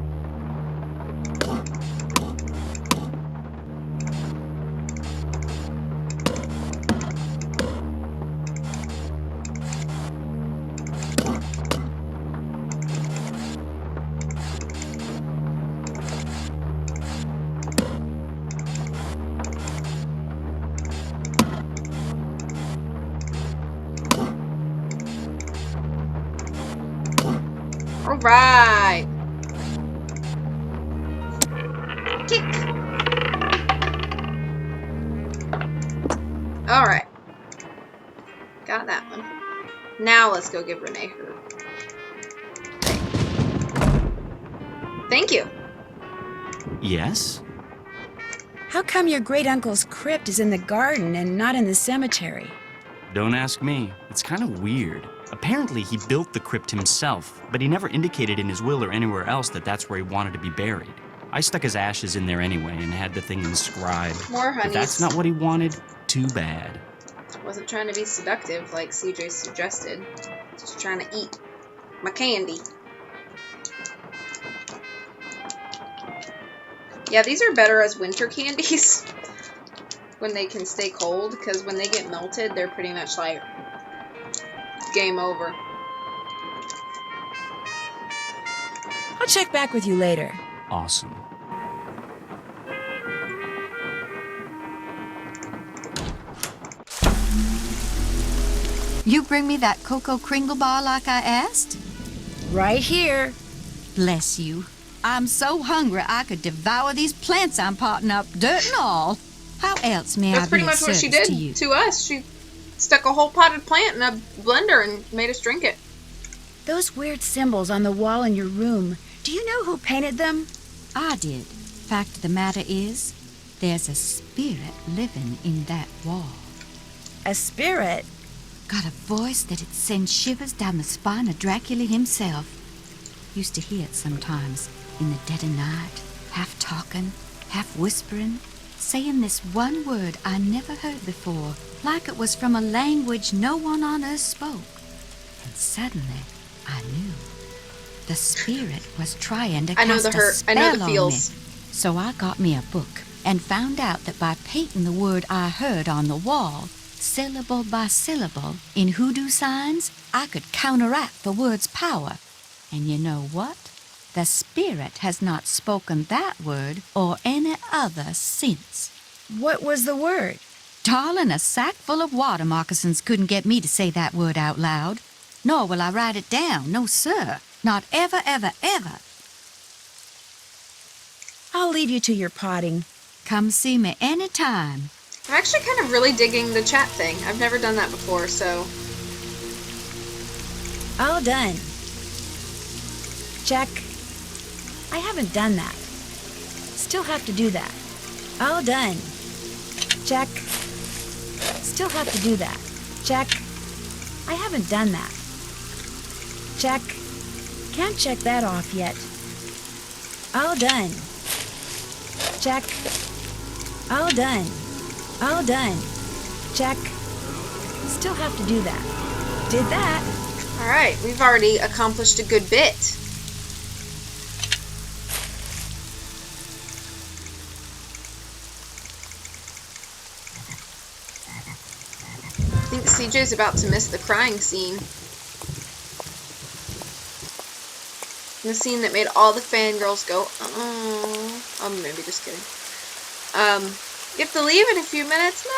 [SPEAKER 1] Alright! Kick! Alright. Got that one. Now let's go give Renee her thing. Thank you!
[SPEAKER 5] Yes?
[SPEAKER 2] How come your great-uncle's crypt is in the garden and not in the cemetery?
[SPEAKER 5] Don't ask me. It's kind of weird. Apparently, he built the crypt himself, but he never indicated in his will or anywhere else that that's where he wanted to be buried. I stuck his ashes in there anyway and had the thing inscribed.
[SPEAKER 1] More honeys.
[SPEAKER 5] If that's not what he wanted, too bad.
[SPEAKER 1] Wasn't trying to be seductive like CJ suggested. Just trying to eat my candy. Yeah, these are better as winter candies when they can stay cold, because when they get melted, they're pretty much like game over.
[SPEAKER 2] I'll check back with you later.
[SPEAKER 5] awesome.
[SPEAKER 3] You bring me that cocoa kringle bar like I asked?
[SPEAKER 2] Right here.
[SPEAKER 3] Bless you. I'm so hungry I could devour these plants I'm potting up, dirt and all. How else may
[SPEAKER 1] That's
[SPEAKER 3] I
[SPEAKER 1] pretty
[SPEAKER 3] be of
[SPEAKER 1] much what she
[SPEAKER 3] service
[SPEAKER 1] did
[SPEAKER 3] to you?
[SPEAKER 1] to us. She stuck a whole potted plant in a blender and made us drink it.
[SPEAKER 2] Those weird symbols on the wall in your room. Do you know who painted them?
[SPEAKER 3] I did. Fact of the matter is, there's a spirit living in that wall.
[SPEAKER 2] A spirit?
[SPEAKER 3] Got a voice that'd send shivers down the spine of Dracula himself. Used to hear it sometimes, in the dead of night, half talking, half whispering, saying this one word I never heard before, like it was from a language no one on earth spoke. And suddenly, I knew. The spirit was trying to
[SPEAKER 1] I know
[SPEAKER 3] cast
[SPEAKER 1] the
[SPEAKER 3] a
[SPEAKER 1] hurt.
[SPEAKER 3] spell
[SPEAKER 1] I know the
[SPEAKER 3] on
[SPEAKER 1] feels.
[SPEAKER 3] me. So I got me a book and found out that by painting the word I heard on the wall, syllable by syllable, in hoodoo signs, I could counteract the word's power. And you know what? The spirit has not spoken that word or any other since.
[SPEAKER 2] What was the word?
[SPEAKER 3] Darling, a sack full of water moccasins couldn't get me to say that word out loud. Nor will I write it down. No, sir. Not ever, ever, ever.
[SPEAKER 2] I'll leave you to your potting.
[SPEAKER 3] Come see me anytime.
[SPEAKER 1] I'm actually kind of really digging the chat thing. I've never done that before, so...
[SPEAKER 2] All done. Check. I haven't done that. Still have to do that. All done. Check. Still have to do that. Check. I haven't done that. Check. Can't check that off yet. All done. Check. All done. All done. Check. Still have to do that. Did that.
[SPEAKER 1] Alright, we've already accomplished a good bit. I think CJ's about to miss the crying scene. The scene that made all the fangirls go, oh. I'm maybe just kidding. You have to leave in a few minutes. No!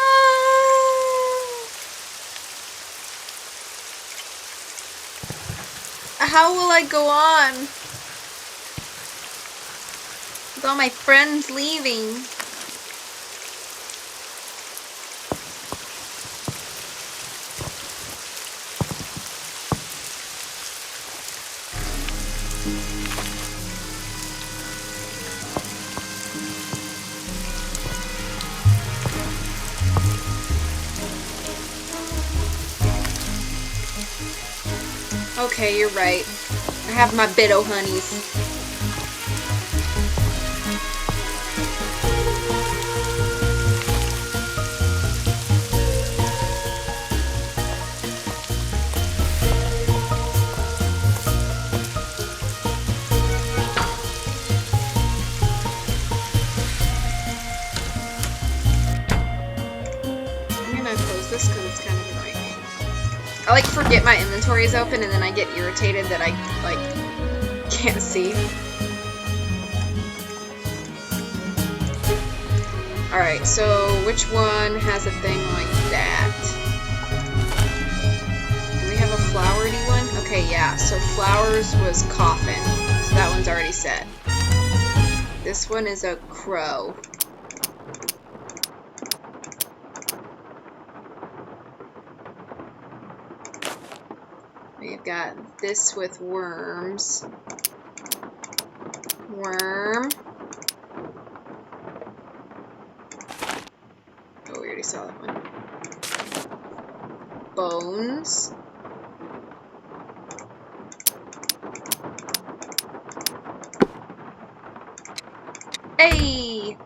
[SPEAKER 1] How will I go on? With all my friends leaving. Okay, you're right. I have my Biddo honeys. I'm gonna close this because it's kind of annoying me. I like forget my inventory is open and then I get irritated that I like can't see. Alright, so which one has a thing like that? Do we have a flowery one? Okay, yeah, so flowers was coffin. So that one's already set. This one is a crow. We've got this with worms. Worm. Oh, we already saw that one. Bones. Hey!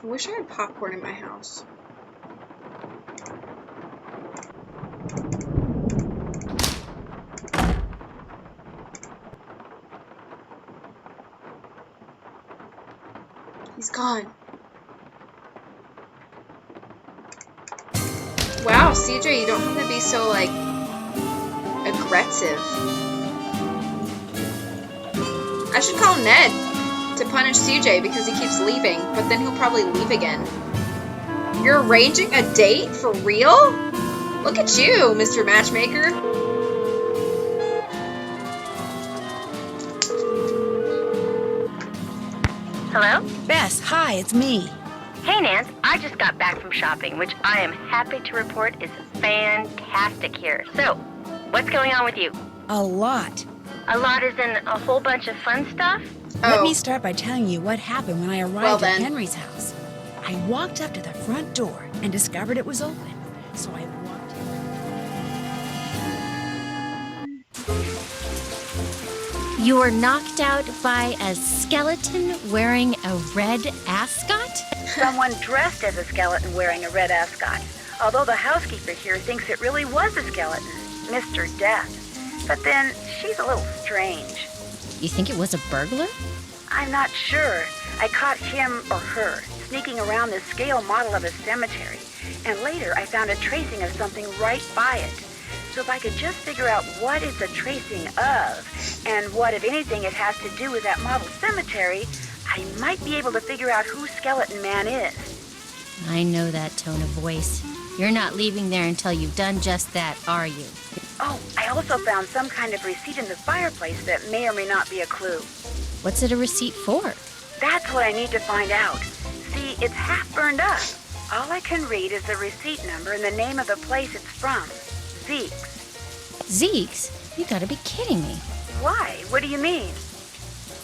[SPEAKER 1] I wish I had popcorn in my house. He's gone. Wow, CJ, you don't have to be so, like, aggressive. I should call Ned to punish CJ because he keeps leaving, but then he'll probably leave again. You're arranging a date? For real? Look at you, Mr. Matchmaker.
[SPEAKER 6] Hello?
[SPEAKER 2] Bess, hi, it's me.
[SPEAKER 6] Hey, Nance. I just got back from shopping, which I am happy to report is fantastic here. So, what's going on with you?
[SPEAKER 2] A lot.
[SPEAKER 6] A lot is in a whole bunch of fun stuff?
[SPEAKER 2] Let me start by telling you what happened when I arrived
[SPEAKER 1] then.
[SPEAKER 2] at Henry's house. I walked up to the front door and discovered it was open. So I walked in.
[SPEAKER 7] You were knocked out by a skeleton wearing a red ascot?
[SPEAKER 6] Someone dressed as a skeleton wearing a red ascot. Although the housekeeper here thinks it really was a skeleton, Mr. Death. But then, she's a little strange.
[SPEAKER 7] You think it was a burglar?
[SPEAKER 6] I'm not sure. I caught him or her sneaking around this scale model of a cemetery. And later, I found a tracing of something right by it. So if I could just figure out what it's a tracing of, and what, if anything, it has to do with that model cemetery, I might be able to figure out who Skeleton Man is.
[SPEAKER 7] I know that tone of voice. You're not leaving there until you've done just that, are you?
[SPEAKER 6] Oh, I also found some kind of receipt in the fireplace that may or may not be a clue.
[SPEAKER 7] What's it a receipt for?
[SPEAKER 6] That's what I need to find out. See, it's half burned up. All I can read is the receipt number and the name of the place it's from. Zeke's.
[SPEAKER 7] Zeke's? You gotta be kidding me.
[SPEAKER 6] Why? What do you mean?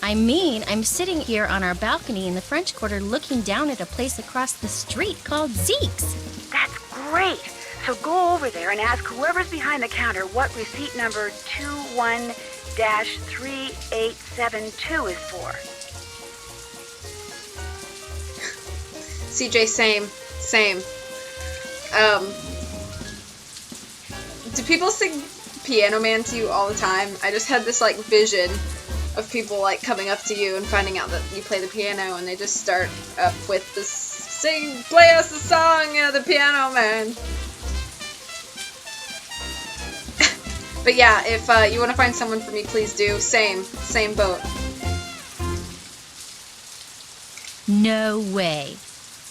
[SPEAKER 7] I mean, I'm sitting here on our balcony in the French Quarter looking down at a place across the street called Zeke's.
[SPEAKER 6] That's great. So go over there and ask whoever's behind the counter what receipt number 21-3872 is for.
[SPEAKER 1] CJ, same. Do people sing Piano Man to you all the time? I just had this, like, vision of people, like, coming up to you and finding out that you play the piano, and they just start up with this, play us the song, the Piano Man. But yeah, if you want to find someone for me, please do. Same boat.
[SPEAKER 7] No way.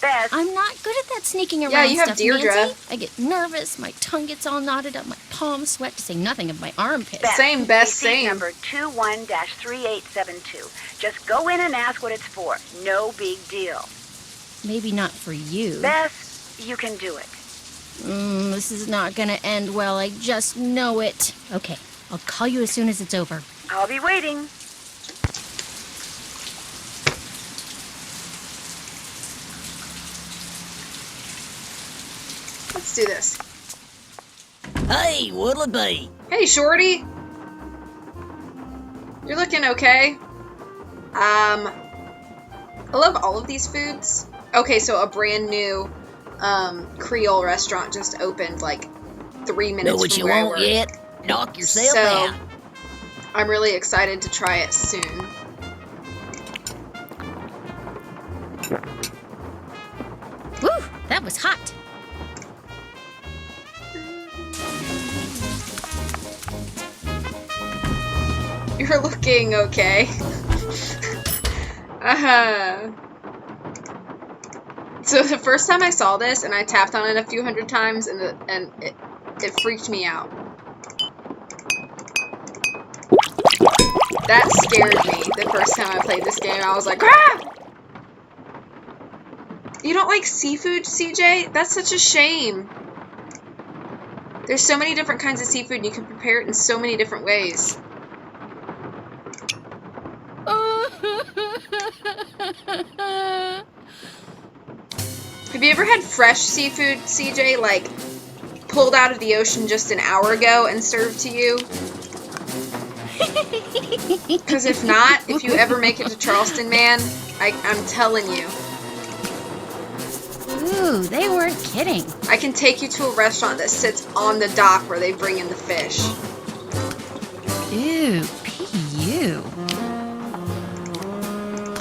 [SPEAKER 6] Beth,
[SPEAKER 7] I'm not good at that sneaking around
[SPEAKER 1] Yeah, you have
[SPEAKER 7] stuff,
[SPEAKER 1] Deirdre.
[SPEAKER 7] Nancy. I get nervous, my tongue gets all knotted up, my palms sweat, to say nothing of my armpits.
[SPEAKER 6] Beth,
[SPEAKER 1] Same, Beth,
[SPEAKER 6] receipt
[SPEAKER 1] same.
[SPEAKER 6] number 21-3872. Just go in and ask what it's for. No big deal.
[SPEAKER 7] Maybe not for you.
[SPEAKER 6] Beth, you can do it.
[SPEAKER 7] This is not gonna end well, I just know it. Okay, I'll call you as soon as it's over.
[SPEAKER 6] I'll be waiting.
[SPEAKER 1] Let's do this.
[SPEAKER 8] Hey, what'll it be?
[SPEAKER 1] Hey, Shorty. You're looking okay. I love all of these foods. Okay, so a brand new Creole restaurant just opened like 3 minutes
[SPEAKER 8] Know what
[SPEAKER 1] from
[SPEAKER 8] you
[SPEAKER 1] where I
[SPEAKER 8] want
[SPEAKER 1] work.
[SPEAKER 8] yet? Knock yourself
[SPEAKER 1] So,
[SPEAKER 8] out.
[SPEAKER 1] I'm really excited to try it soon.
[SPEAKER 7] Woo, that was hot.
[SPEAKER 1] You're looking okay. So the first time I saw this, and I tapped on it a few hundred times, and it freaked me out. That scared me the first time I played this game. I was like, ah! You don't like seafood, CJ? That's such a shame. There's so many different kinds of seafood, and you can prepare it in so many different ways. Have you ever had fresh seafood, CJ, like, pulled out of the ocean just an hour ago and served to you? Because if not, if you ever make it to Charleston, man, I'm telling you.
[SPEAKER 7] Ooh, they weren't kidding.
[SPEAKER 1] I can take you to a restaurant that sits on the dock where they bring in the fish.
[SPEAKER 7] Ew, P.U.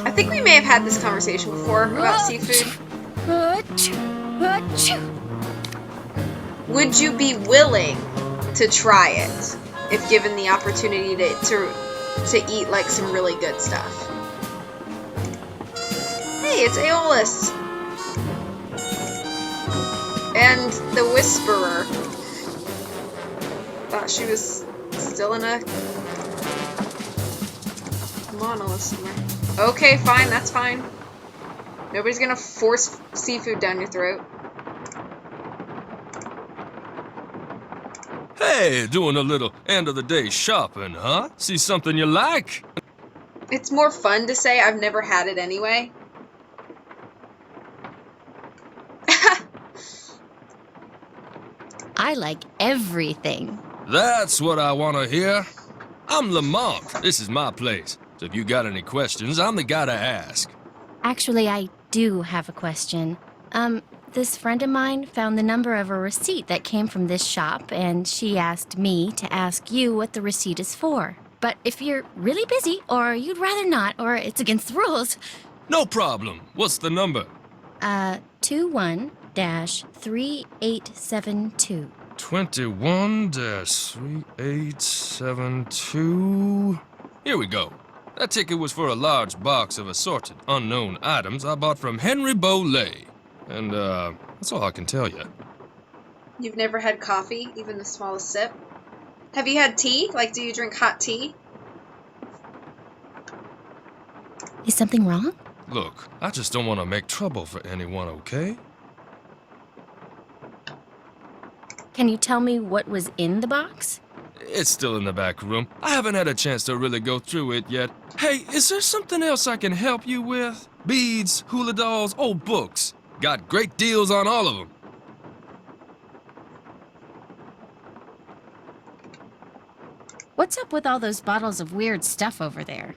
[SPEAKER 1] I think we may have had this conversation before about seafood. Would you be willing to try it if given the opportunity to eat like some really good stuff? Hey, it's Aeolus! And the Whisperer. Thought she was still in a monolith somewhere. Okay, fine, that's fine. Nobody's gonna force seafood down your throat.
[SPEAKER 9] Hey, doing a little end of the day shopping, huh? See something you like?
[SPEAKER 1] It's more fun to say I've never had it anyway.
[SPEAKER 7] I like everything.
[SPEAKER 9] That's what I want to hear. I'm Lamont. This is my place. So if you got any questions, I'm the guy to ask.
[SPEAKER 7] Actually, I do have a question. This friend of mine found the number of a receipt that came from this shop, and she asked me to ask you what the receipt is for. But if you're really busy, or you'd rather not, or it's against the rules...
[SPEAKER 9] No problem. What's the number?
[SPEAKER 7] 21-3872.
[SPEAKER 9] 21-3872. Here we go. That ticket was for a large box of assorted unknown items I bought from Henry Boley. And, that's all I can tell you.
[SPEAKER 1] You've never had coffee, even the smallest sip? Have you had tea? Like, do you drink hot tea?
[SPEAKER 7] Is something wrong?
[SPEAKER 9] Look, I just don't want to make trouble for anyone, okay?
[SPEAKER 7] Can you tell me what was in the box?
[SPEAKER 9] It's still in the back room. I haven't had a chance to really go through it yet. Hey, is there something else I can help you with? Beads, hula dolls, old books. Got great deals on all of them.
[SPEAKER 7] What's up with all those bottles of weird stuff over there?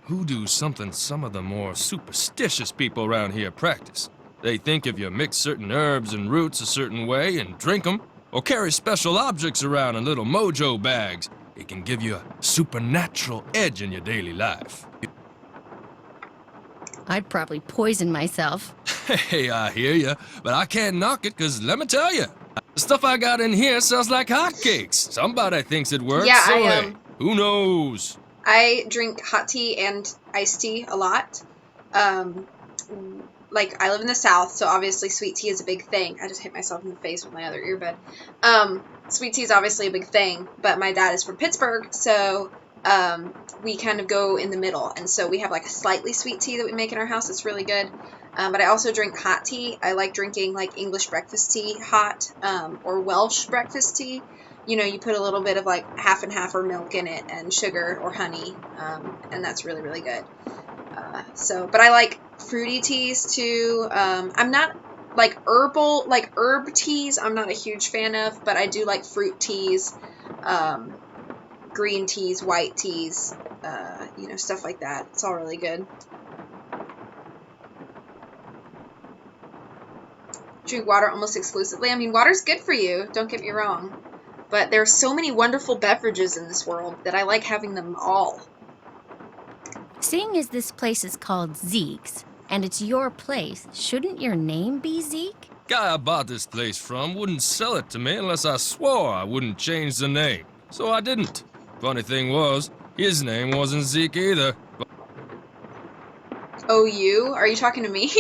[SPEAKER 9] Hoodoo's something some of the more superstitious people around here practice. They think if you mix certain herbs and roots a certain way and drink them, or carry special objects around in little mojo bags, it can give you a supernatural edge in your daily life.
[SPEAKER 7] I'd probably poison myself.
[SPEAKER 9] Hey, I hear ya, but I can't knock it, because let me tell you, the stuff I got in here sells like hotcakes. Somebody thinks it works,
[SPEAKER 1] Yeah,
[SPEAKER 9] so hey, who knows?
[SPEAKER 1] I drink hot tea and iced tea a lot. Like, I live in the South, so obviously sweet tea is a big thing. I just hit myself in the face with my other earbud. Sweet tea is obviously a big thing, but my dad is from Pittsburgh, so we kind of go in the middle. And so we have like a slightly sweet tea that we make in our house. It's really good. But I also drink hot tea. I like drinking like English breakfast tea hot, or Welsh breakfast tea. You know, you put a little bit of like half and half or milk in it and sugar or honey, and that's really, really good. But I like fruity teas too. I'm not like herb teas. I'm not a huge fan of, but I do like fruit teas, green teas, white teas, stuff like that. It's all really good. Drink water almost exclusively. I mean, water's good for you, don't get me wrong. But there are so many wonderful beverages in this world that I like having them all.
[SPEAKER 7] Seeing as this place is called Zeke's, and it's your place, shouldn't your name be Zeke?
[SPEAKER 9] Guy I bought this place from wouldn't sell it to me unless I swore I wouldn't change the name. So I didn't. Funny thing was, his name wasn't Zeke either.
[SPEAKER 1] Oh, you? Are you talking to me?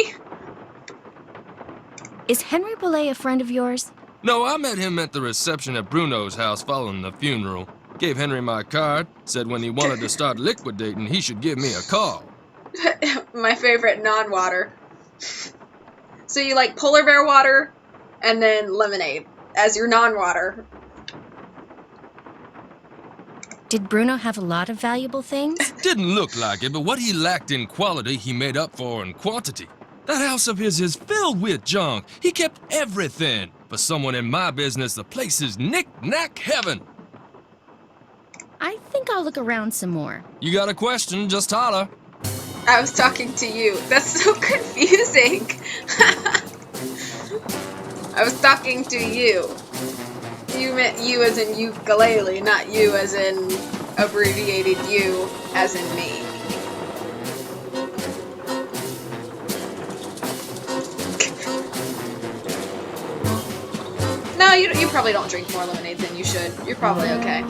[SPEAKER 7] Is Henry Boley a friend of yours?
[SPEAKER 9] No, I met him at the reception at Bruno's house following the funeral. Gave Henry my card, said when he wanted to start liquidating, he should give me a call.
[SPEAKER 1] My favorite non-water. So you like polar bear water and then lemonade as your non-water.
[SPEAKER 7] Did Bruno have a lot of valuable things?
[SPEAKER 9] Didn't look like it, but what he lacked in quality, he made up for in quantity. That house of his is filled with junk. He kept everything. For someone in my business, the place is knick-knack heaven.
[SPEAKER 7] I think I'll look around some more.
[SPEAKER 9] You got a question, just holler.
[SPEAKER 1] I was talking to you. That's so confusing. I was talking to you. You meant you as in ukulele, not you as in abbreviated you as in me. No, you probably don't drink more lemonade than you should. You're probably okay.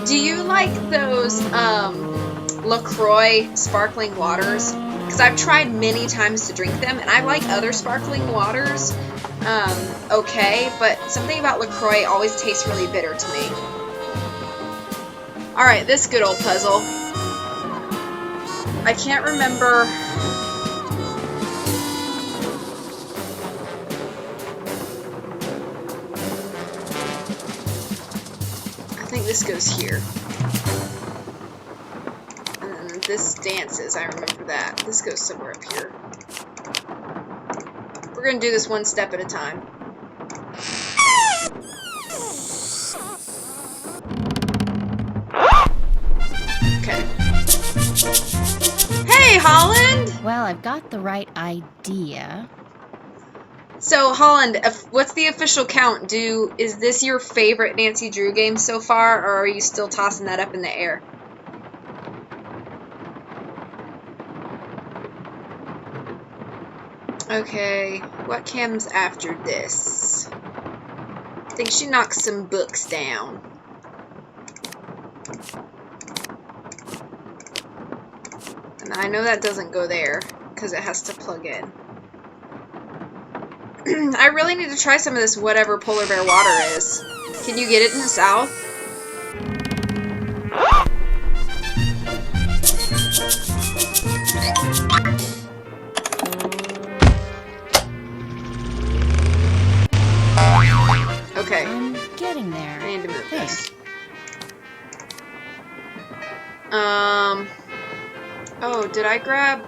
[SPEAKER 1] Do you like those LaCroix sparkling waters? Because I've tried many times to drink them, and I like other sparkling waters, okay, but something about LaCroix always tastes really bitter to me. Alright, this good old puzzle. I can't remember... I think this goes here. This dances, I remember that. This goes somewhere up here. We're gonna do this one step at a time. Okay. Hey, Holland!
[SPEAKER 7] Well, I've got the right idea.
[SPEAKER 1] So, Holland, what's the official count? Is this your favorite Nancy Drew game so far, or are you still tossing that up in the air? Okay, what comes after this? I think she knocks some books down. And I know that doesn't go there, because it has to plug in. I really need to try some of this whatever polar bear water is. Can you get it in the south? Okay.
[SPEAKER 7] I'm getting there.
[SPEAKER 1] I need to move this. Oh, did I grab?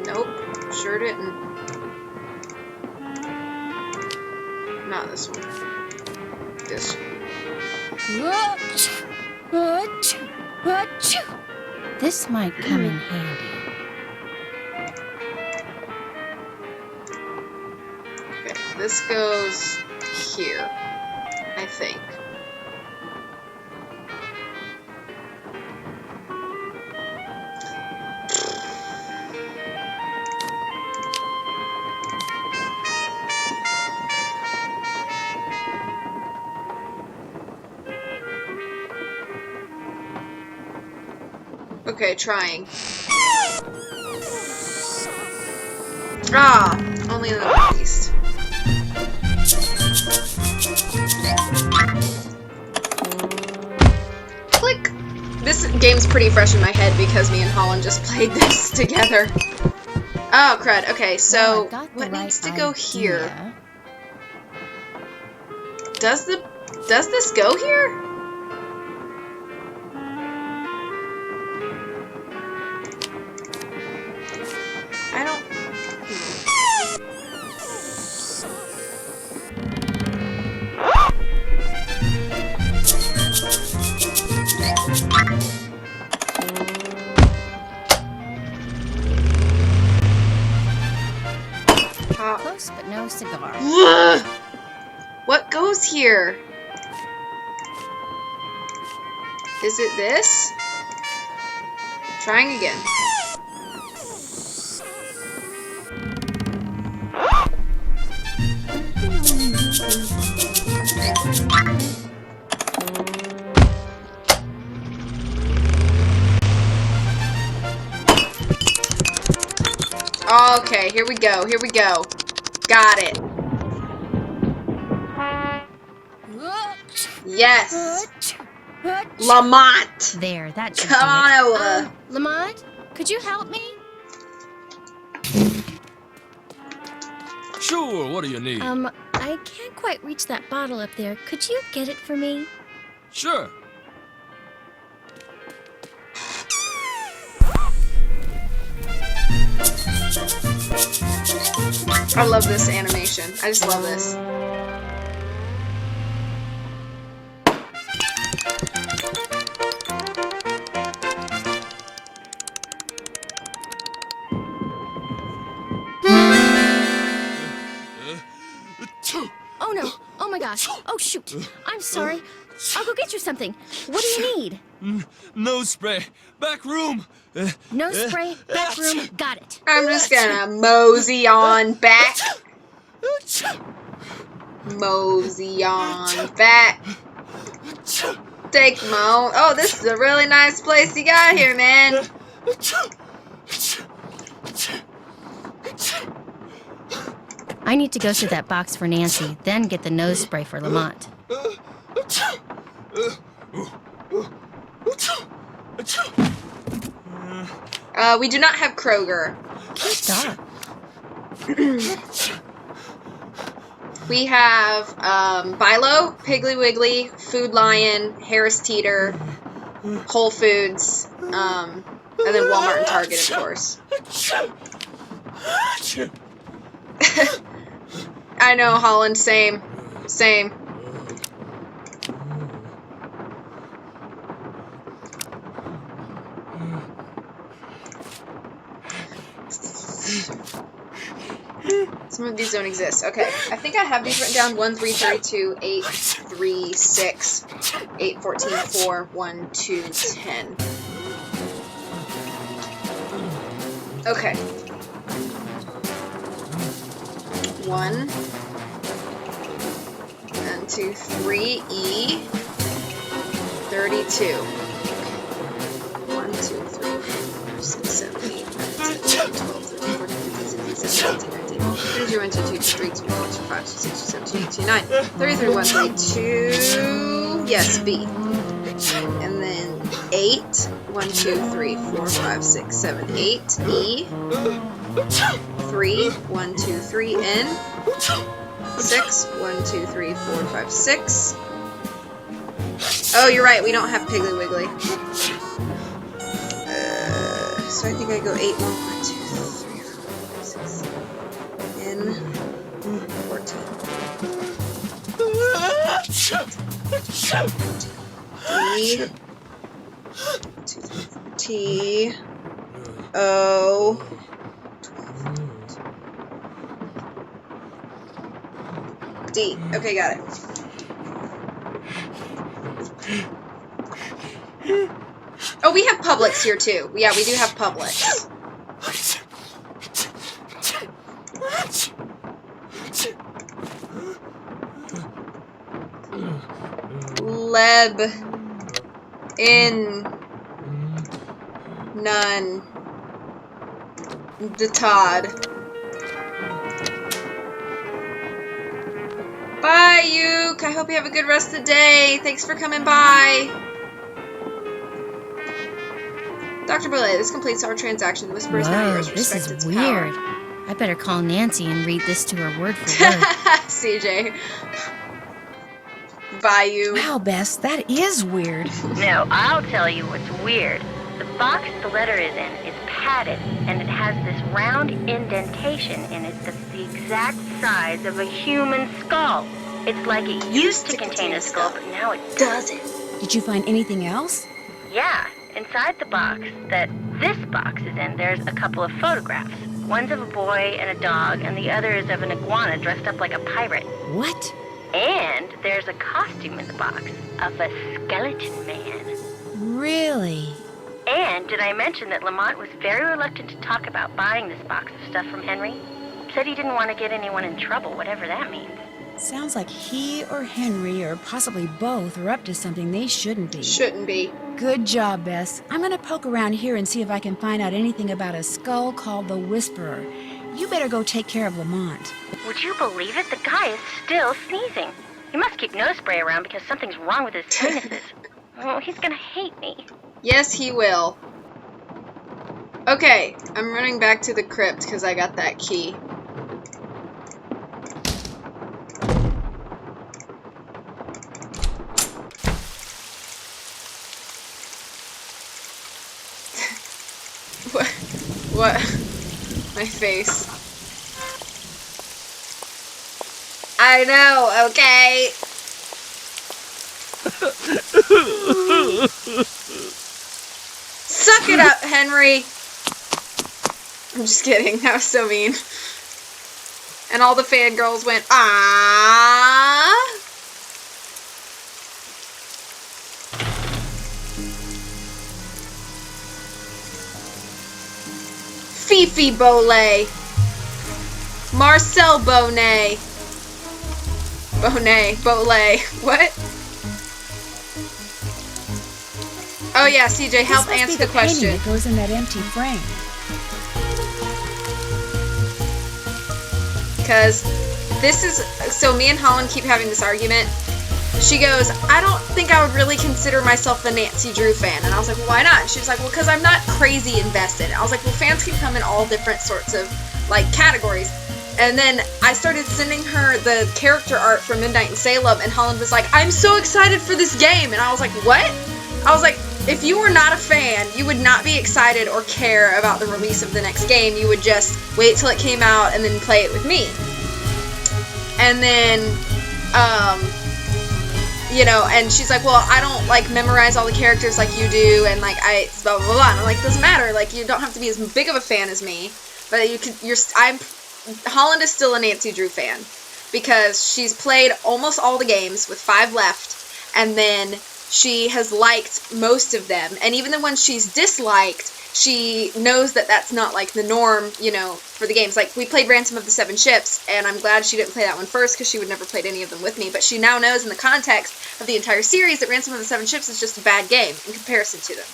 [SPEAKER 1] Nope. Sure didn't. Not this one. This one.
[SPEAKER 7] This might come in handy.
[SPEAKER 1] Okay, this goes here, I think. Okay, trying. Ah, only in the northeast. Click! This game's pretty fresh in my head because me and Holland just played this together. Oh, crud. Okay, so what needs to go here? Does this go here? I don't...
[SPEAKER 7] Close, but no cigar.
[SPEAKER 1] What goes here? Is it this? Trying again. Okay, here we go. Here we go. Got it. Yes. Lamont.
[SPEAKER 7] There, that should
[SPEAKER 1] Come on
[SPEAKER 7] do it.
[SPEAKER 1] over.
[SPEAKER 7] Lamont, could you help me?
[SPEAKER 9] Sure, what do you need?
[SPEAKER 7] I can't quite reach that bottle up there. Could you get it for me?
[SPEAKER 9] Sure.
[SPEAKER 1] I love this animation. I just love this.
[SPEAKER 7] Oh no! Oh my gosh! Oh shoot! I'm sorry. I'll go get you something. What do you need?
[SPEAKER 9] Nose spray. Back room.
[SPEAKER 7] No spray, back room, got it.
[SPEAKER 1] I'm just gonna mosey on back. Mosey on back. Take Mo. Oh, this is a really nice place you got here, man.
[SPEAKER 7] I need to go to that box for Nancy, then get the nose spray for Lamont.
[SPEAKER 1] We do not have Kroger.
[SPEAKER 7] Stop.
[SPEAKER 1] We have Bilo, Piggly Wiggly, Food Lion, Harris Teeter, Whole Foods, and then Walmart and Target, of course. I know, Holland, same. Same. Some of these don't exist. Okay, I think I have these written down. 1, 3, 32, 8, 3, 6, 8, 14, 4, 1, 2, 10. Okay. 1, and 2, 3, E, 32. 1, 2, 3, 4, 6, 7, 8, 9, 10, 11, 12, 13, 14, 15, 16, 17, 18, 19, 20, 21, 22, 23, 24, 25, 26, 27, 28, 29, 33, 1, 32, yes, B. And then 8, 1, 2, 3, 4, 5, 6, 7, 8, E. 3, 1, 2, 3, N. 6, 1, 2, 3, 4, 5, 6. Oh, you're right, we don't have Piggly Wiggly. So I think I go 8, 1, 2, 3, 4, 5, 6, N. 14. D. 2, 3, 4, T. O. D. Okay, got it. Oh, we have Publix here too. Yeah, we do have Publix. Leb. In. None. The Todd. Bye, Yuke. I hope you have a good rest of the day. Thanks for coming by. Dr. Belay, this completes our transaction. The whisper is now yours.
[SPEAKER 7] This
[SPEAKER 1] Respect
[SPEAKER 7] is
[SPEAKER 1] its
[SPEAKER 7] weird.
[SPEAKER 1] power.
[SPEAKER 7] I better call Nancy and read this to her word for word.
[SPEAKER 1] CJ. Bye, you.
[SPEAKER 2] Wow, Bess, that is weird.
[SPEAKER 6] No, I'll tell you what's weird. The box the letter is in is padded, and it has this round indentation in it that's the exact size of a human skull. It's like it used to contain a skull, but now it doesn't.
[SPEAKER 2] Did you find anything else?
[SPEAKER 6] Yeah, inside the box that this box is in, there's a couple of photographs. One's of a boy and a dog, and the other is of an iguana dressed up like a pirate.
[SPEAKER 2] What?
[SPEAKER 6] And there's a costume in the box of a skeleton man.
[SPEAKER 2] Really?
[SPEAKER 6] And did I mention that Lamont was very reluctant to talk about buying this box of stuff from Henry? Said he didn't want to get anyone in trouble, whatever that means.
[SPEAKER 2] Sounds like he or Henry, or possibly both, are up to something they shouldn't be.
[SPEAKER 1] Shouldn't be.
[SPEAKER 2] Good job, Bess. I'm gonna poke around here and see if I can find out anything about a skull called the Whisperer. You better go take care of Lamont.
[SPEAKER 6] Would you believe it? The guy is still sneezing. He must keep nose spray around because something's wrong with his sinuses. Oh, he's gonna hate me.
[SPEAKER 1] Yes, he will. Okay, I'm running back to the crypt because I got that key. What? My face. I know, okay? Suck it up, Henry! I'm just kidding, that was so mean. And all the fangirls went, ah. Fifi Bolay. Marcel Bonet. Bolay. What? Oh yeah, CJ, help
[SPEAKER 2] This must
[SPEAKER 1] answer
[SPEAKER 2] be
[SPEAKER 1] the
[SPEAKER 2] painting
[SPEAKER 1] question.
[SPEAKER 2] that goes in that empty frame.
[SPEAKER 1] Because this is, so me and Holland keep having this argument. She goes, I don't think I would really consider myself a Nancy Drew fan. And I was like, well, why not? And she was like, well, because I'm not crazy invested. I was like, well, fans can come in all different sorts of, like, categories. And then I started sending her the character art for Midnight in Salem, and Holland was like, I'm so excited for this game. And I was like, what? I was like, if you were not a fan, you would not be excited or care about the release of the next game. You would just wait till it came out and then play it with me. And then, you know, and she's like, well, I don't, like, memorize all the characters like you do, and, like, blah, blah, blah. And I'm like, doesn't matter. Like, you don't have to be as big of a fan as me, but Holland is still a Nancy Drew fan, because she's played almost all the games with 5 left, and then she has liked most of them, and even the ones she's disliked, she knows that that's not, like, the norm, you know, for the games. Like, we played Ransom of the Seven Ships, and I'm glad she didn't play that one first, because she would never played any of them with me, but she now knows in the context of the entire series that Ransom of the Seven Ships is just a bad game in comparison to them.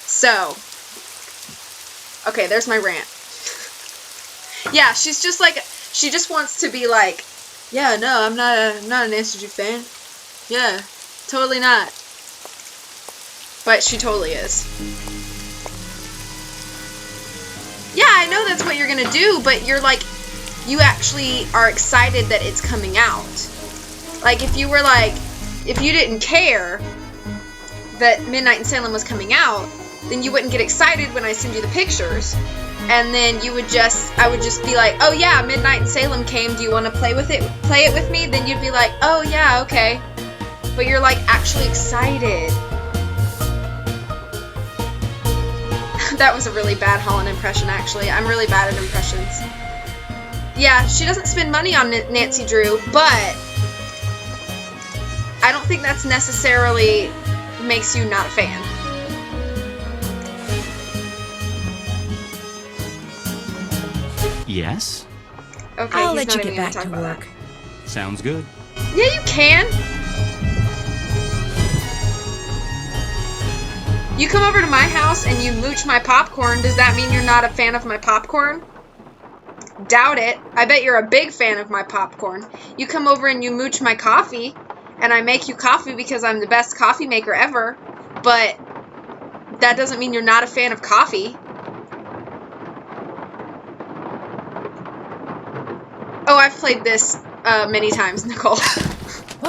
[SPEAKER 1] So, okay, there's my rant. Yeah, she's just like, she just wants to be like, yeah, no, I'm not a Nancy Drew fan. Yeah, totally not. But she totally is. Yeah, I know that's what you're gonna do, but you're like, you actually are excited that it's coming out. Like, if you were like, if you didn't care that Midnight in Salem was coming out, then you wouldn't get excited when I send you the pictures. And then you would just, I would just be like, oh yeah, Midnight in Salem came, do you want to play it with me? Then you'd be like, oh yeah, okay. But you're like actually excited. That was a really bad Holland impression, actually. I'm really bad at impressions. Yeah, she doesn't spend money on Nancy Drew, but I don't think that's necessarily makes you not a fan.
[SPEAKER 5] Yes?
[SPEAKER 1] Okay,
[SPEAKER 2] I'll
[SPEAKER 1] he's
[SPEAKER 2] let you
[SPEAKER 1] not
[SPEAKER 2] get
[SPEAKER 1] even
[SPEAKER 2] back
[SPEAKER 1] gonna
[SPEAKER 2] to
[SPEAKER 1] talk about
[SPEAKER 2] work.
[SPEAKER 5] Sounds good.
[SPEAKER 1] that. Yeah, you can. You come over to my house and you mooch my popcorn. Does that mean you're not a fan of my popcorn? Doubt it. I bet you're a big fan of my popcorn. You come over and you mooch my coffee, and I make you coffee because I'm the best coffee maker ever, but that doesn't mean you're not a fan of coffee. Oh, I've played this many times, Nicole.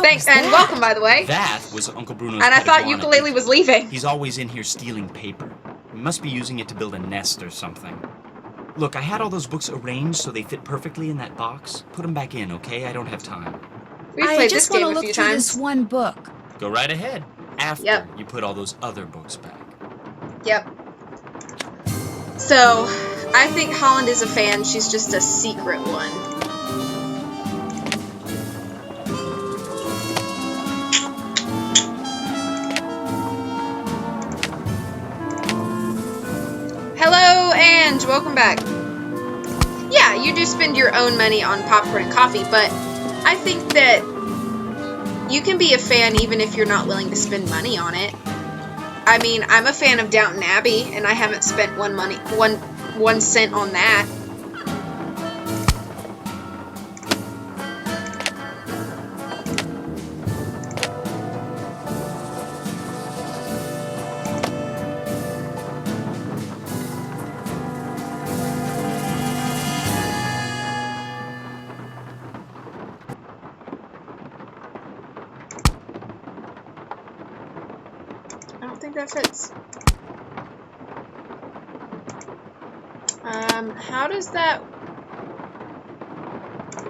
[SPEAKER 1] Thanks, and welcome, by the way.
[SPEAKER 5] That was Uncle Bruno's
[SPEAKER 1] And I
[SPEAKER 5] pet
[SPEAKER 1] thought
[SPEAKER 5] iguana.
[SPEAKER 1] ukulele was leaving.
[SPEAKER 5] He's always in here stealing paper. He must be using it to build a nest or something. Look, I had all those books arranged so they fit perfectly in that box. Put them back in, okay? I don't have time.
[SPEAKER 1] We've
[SPEAKER 2] I
[SPEAKER 1] played
[SPEAKER 2] just
[SPEAKER 1] this
[SPEAKER 2] want
[SPEAKER 1] game
[SPEAKER 2] to
[SPEAKER 1] a
[SPEAKER 2] look
[SPEAKER 1] few
[SPEAKER 2] through
[SPEAKER 1] times.
[SPEAKER 2] this one book.
[SPEAKER 5] Go right ahead. After you put all those other books back.
[SPEAKER 1] Yep. So, I think Holland is a fan. She's just a secret one. Hello, Ange. Welcome back. Yeah, you do spend your own money on popcorn and coffee, but I think that you can be a fan even if you're not willing to spend money on it. I mean, I'm a fan of Downton Abbey, and I haven't spent one cent on that. I don't think that fits. How does that...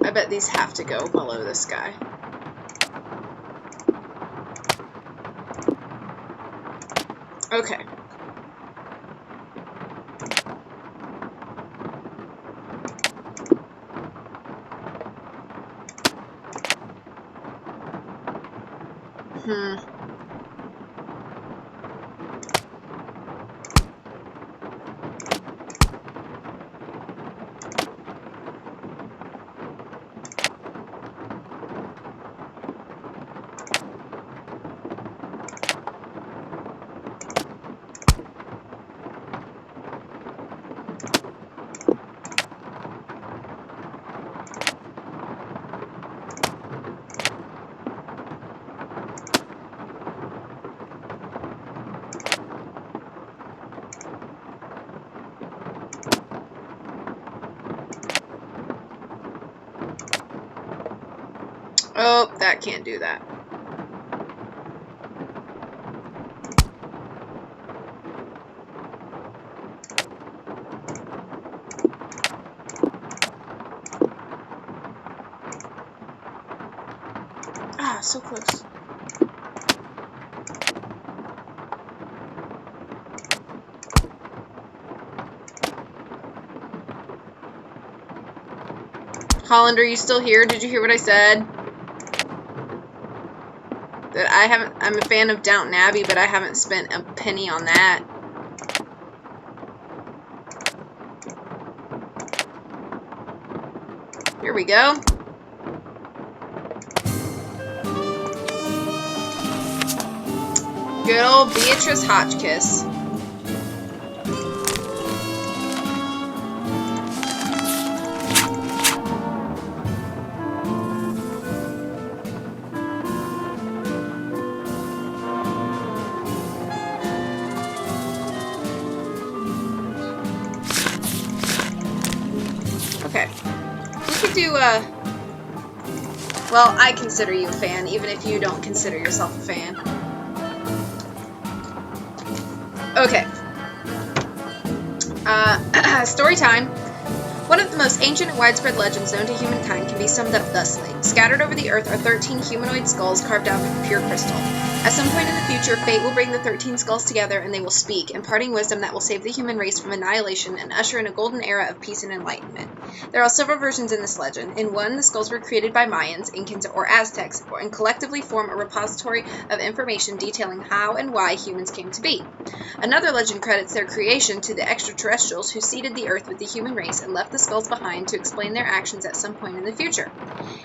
[SPEAKER 1] I bet these have to go below this guy. Okay. Oh, that can't do that. Ah, so close. Holland, are you still here? Did you hear what I said? That I'm a fan of Downton Abbey, but I haven't spent a penny on that. Here we go. Good old Beatrice Hotchkiss. Okay. We could do, well, I consider you a fan, even if you don't consider yourself a fan. Okay. Story time. One of the most ancient and widespread legends known to humankind can be summed up thusly. Scattered over the earth are 13 humanoid skulls carved out of pure crystal. At some point in the future, fate will bring the 13 skulls together and they will speak, imparting wisdom that will save the human race from annihilation and usher in a golden era of peace and enlightenment. There are several versions in this legend. In one, the skulls were created by Mayans, Incans, or Aztecs, and collectively form a repository of information detailing how and why humans came to be. Another legend credits their creation to the extraterrestrials who seeded the earth with the human race and left the skulls behind to explain their actions at some point in the future.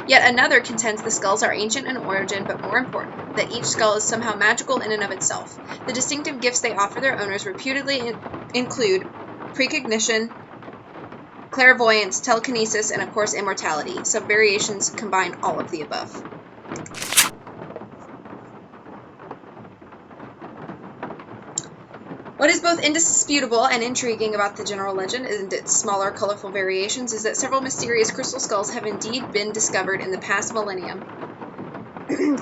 [SPEAKER 1] Yet another contends the skulls are ancient in origin, but more important, that each skull is somehow magical in and of itself. The distinctive gifts they offer their owners reputedly include precognition, clairvoyance, telekinesis, and of course immortality. Some variations combine all of the above. What is both indisputable and intriguing about the general legend and its smaller, colorful variations is that several mysterious crystal skulls have indeed been discovered in the past millennium,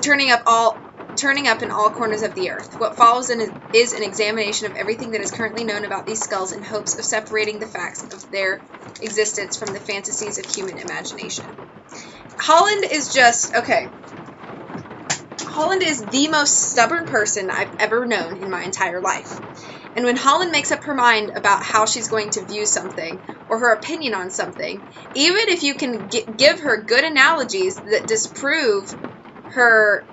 [SPEAKER 1] turning up in all corners of the earth. What follows is an examination of everything that is currently known about these skulls in hopes of separating the facts of their existence from the fantasies of human imagination. Holland is just, okay. Holland is the most stubborn person I've ever known in my entire life. And when Holland makes up her mind about how she's going to view something or her opinion on something, even if you can give her good analogies that disprove her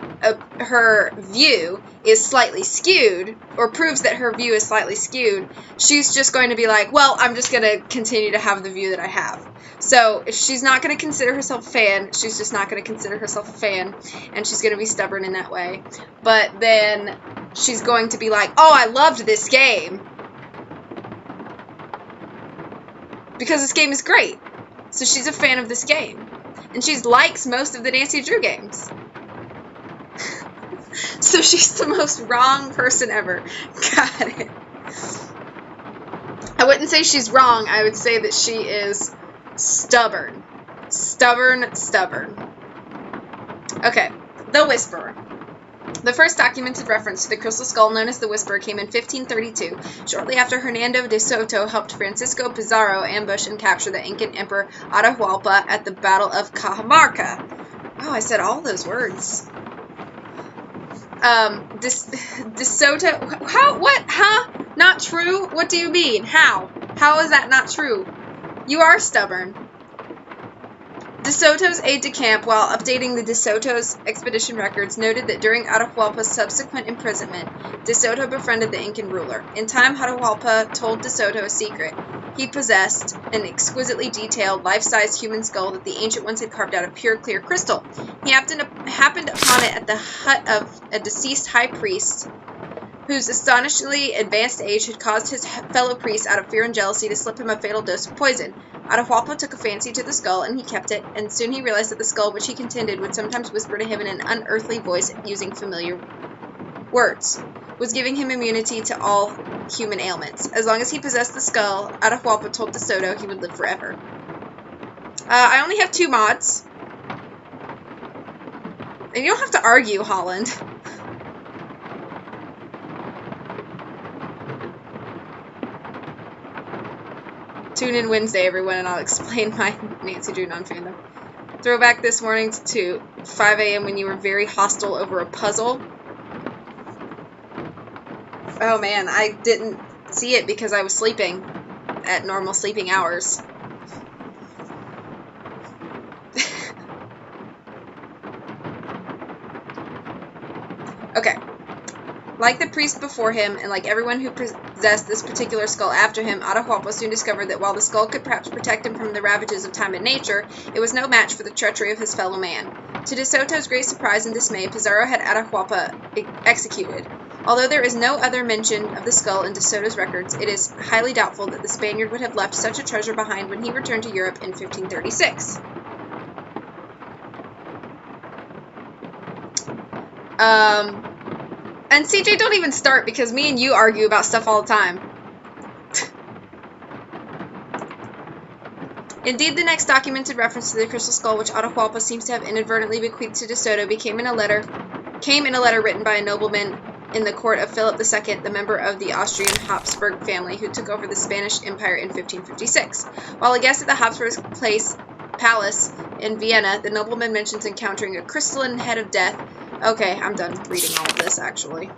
[SPEAKER 1] view is slightly skewed, or proves that her view is slightly skewed, she's just going to be like, well, I'm just going to continue to have the view that I have. So if she's not going to consider herself a fan, she's just not going to consider herself a fan, and she's going to be stubborn in that way. But then she's going to be like, oh, I loved this game, because this game is great. So she's a fan of this game. And she likes most of the Nancy Drew games. So she's the most wrong person ever. Got it. I wouldn't say she's wrong. I would say that she is stubborn. Stubborn. Okay. The Whisperer. The first documented reference to the crystal skull known as the Whisperer came in 1532, shortly after Hernando de Soto helped Francisco Pizarro ambush and capture the Incan Emperor Atahualpa at the Battle of Cajamarca. Oh, I said all those words. De Soto, how, what, huh? Not true? What do you mean? How? How is that not true? You are stubborn. De Soto's aide-de-camp, while updating the De Soto's expedition records, noted that during Atahualpa's subsequent imprisonment, De Soto befriended the Incan ruler. In time, Atahualpa told De Soto a secret. He possessed an exquisitely detailed, life-size human skull that the ancient ones had carved out of pure, clear crystal. He happened upon it at the hut of a deceased high priest, whose astonishingly advanced age had caused his fellow priests, out of fear and jealousy, to slip him a fatal dose of poison. Atahualpa took a fancy to the skull, and he kept it, and soon he realized that the skull, which he contended would sometimes whisper to him in an unearthly voice using familiar words, was giving him immunity to all human ailments. As long as he possessed the skull, Atahualpa told De Soto he would live forever. I only have 2 mods. And you don't have to argue, Holland. Tune in Wednesday, everyone, and I'll explain my Nancy Drew non-fandom. Throwback this morning to 5 a.m. when you were very hostile over a puzzle. Oh man, I didn't see it because I was sleeping at normal sleeping hours. Okay. Like the priest before him, and like everyone who possessed this particular skull after him, Atahualpa soon discovered that while the skull could perhaps protect him from the ravages of time and nature, it was no match for the treachery of his fellow man. To De Soto's great surprise and dismay, Pizarro had Atahualpa executed. Although there is no other mention of the skull in De Soto's records, it is highly doubtful that the Spaniard would have left such a treasure behind when he returned to Europe in 1536. And CJ, don't even start because me and you argue about stuff all the time. Indeed, the next documented reference to the crystal skull, which Atahualpa seems to have inadvertently bequeathed to De Soto, came in a letter written by a nobleman in the court of Philip II, the member of the Austrian Habsburg family, who took over the Spanish Empire in 1556. While a guest at the Habsburg Palace in Vienna, the nobleman mentions encountering a crystalline head of death. Okay, I'm done reading all of this, actually.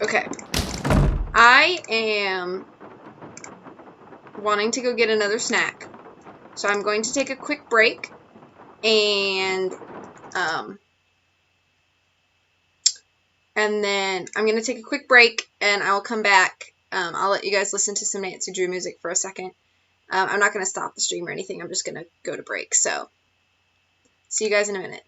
[SPEAKER 1] Okay. I am wanting to go get another snack. So I'm going to take a quick break and then I'm going to take a quick break and I'll come back. I'll let you guys listen to some Nancy Drew music for a second. I'm not going to stop the stream or anything. I'm just going to go to break. So see you guys in a minute.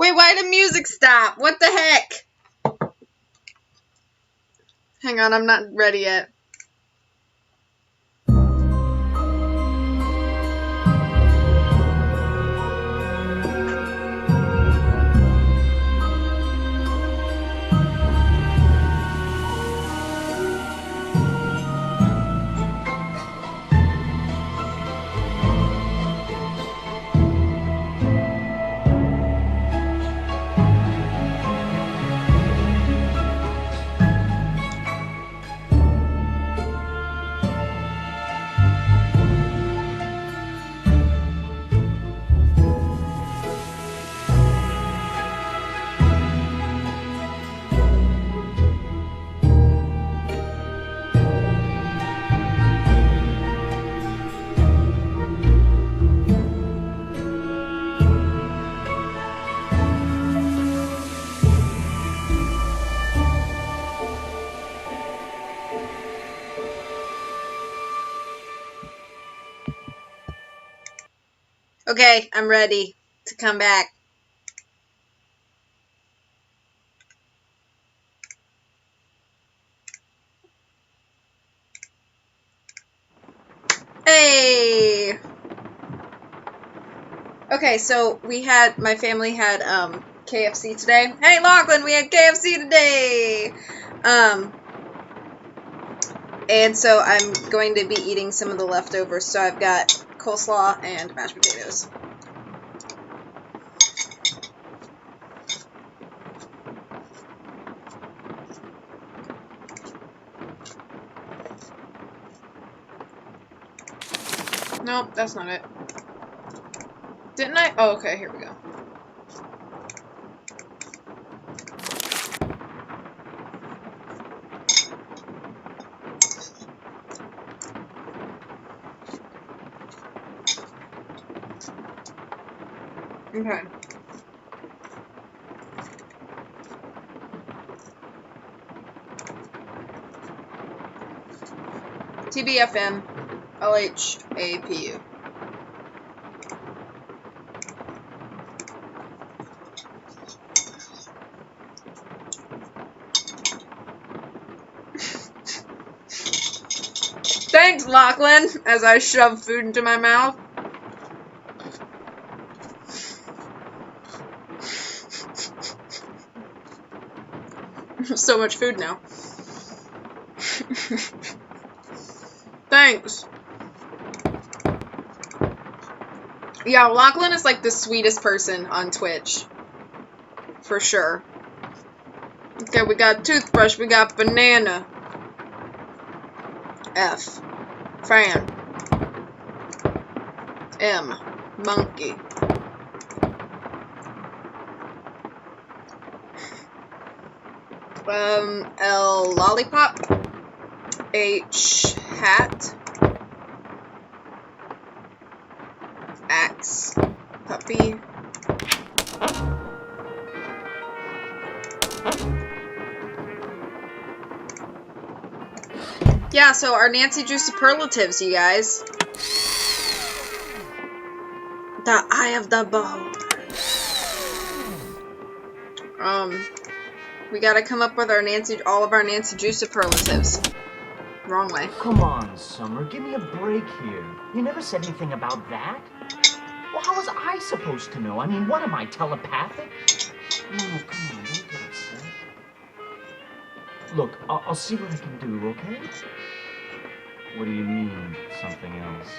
[SPEAKER 1] Wait, why did the music stop? What the heck? Hang on, I'm not ready yet. Okay, I'm ready to come back. Hey! Okay, so my family had KFC today. Hey, Lachlan, we had KFC today! And so I'm going to be eating some of the leftovers. So I've got coleslaw and mashed potatoes. Nope, that's not it. Didn't I? Oh, okay, here we go. Okay. TBFM, LHAPU. Thanks, Lachlan, as I shove food into my mouth. So much food now. Thanks. Yeah, Lachlan is like the sweetest person on Twitch. For sure. Okay, we got toothbrush, we got banana. F. Fan. M. Monkey. L. Lollipop. H. Hat. Axe. Puppy. Yeah, so our Nancy Drew superlatives, you guys. The eye of the beholder. We gotta come up with all of our Nancy Drew superlatives. Wrong way.
[SPEAKER 4] Come on, Summer, give me a break here. You never said anything about that. Well, how was I supposed to know? I mean, what am I, telepathic? No, come on, don't get upset. Look, I'll see what I can do, okay?
[SPEAKER 5] What do you mean, something else?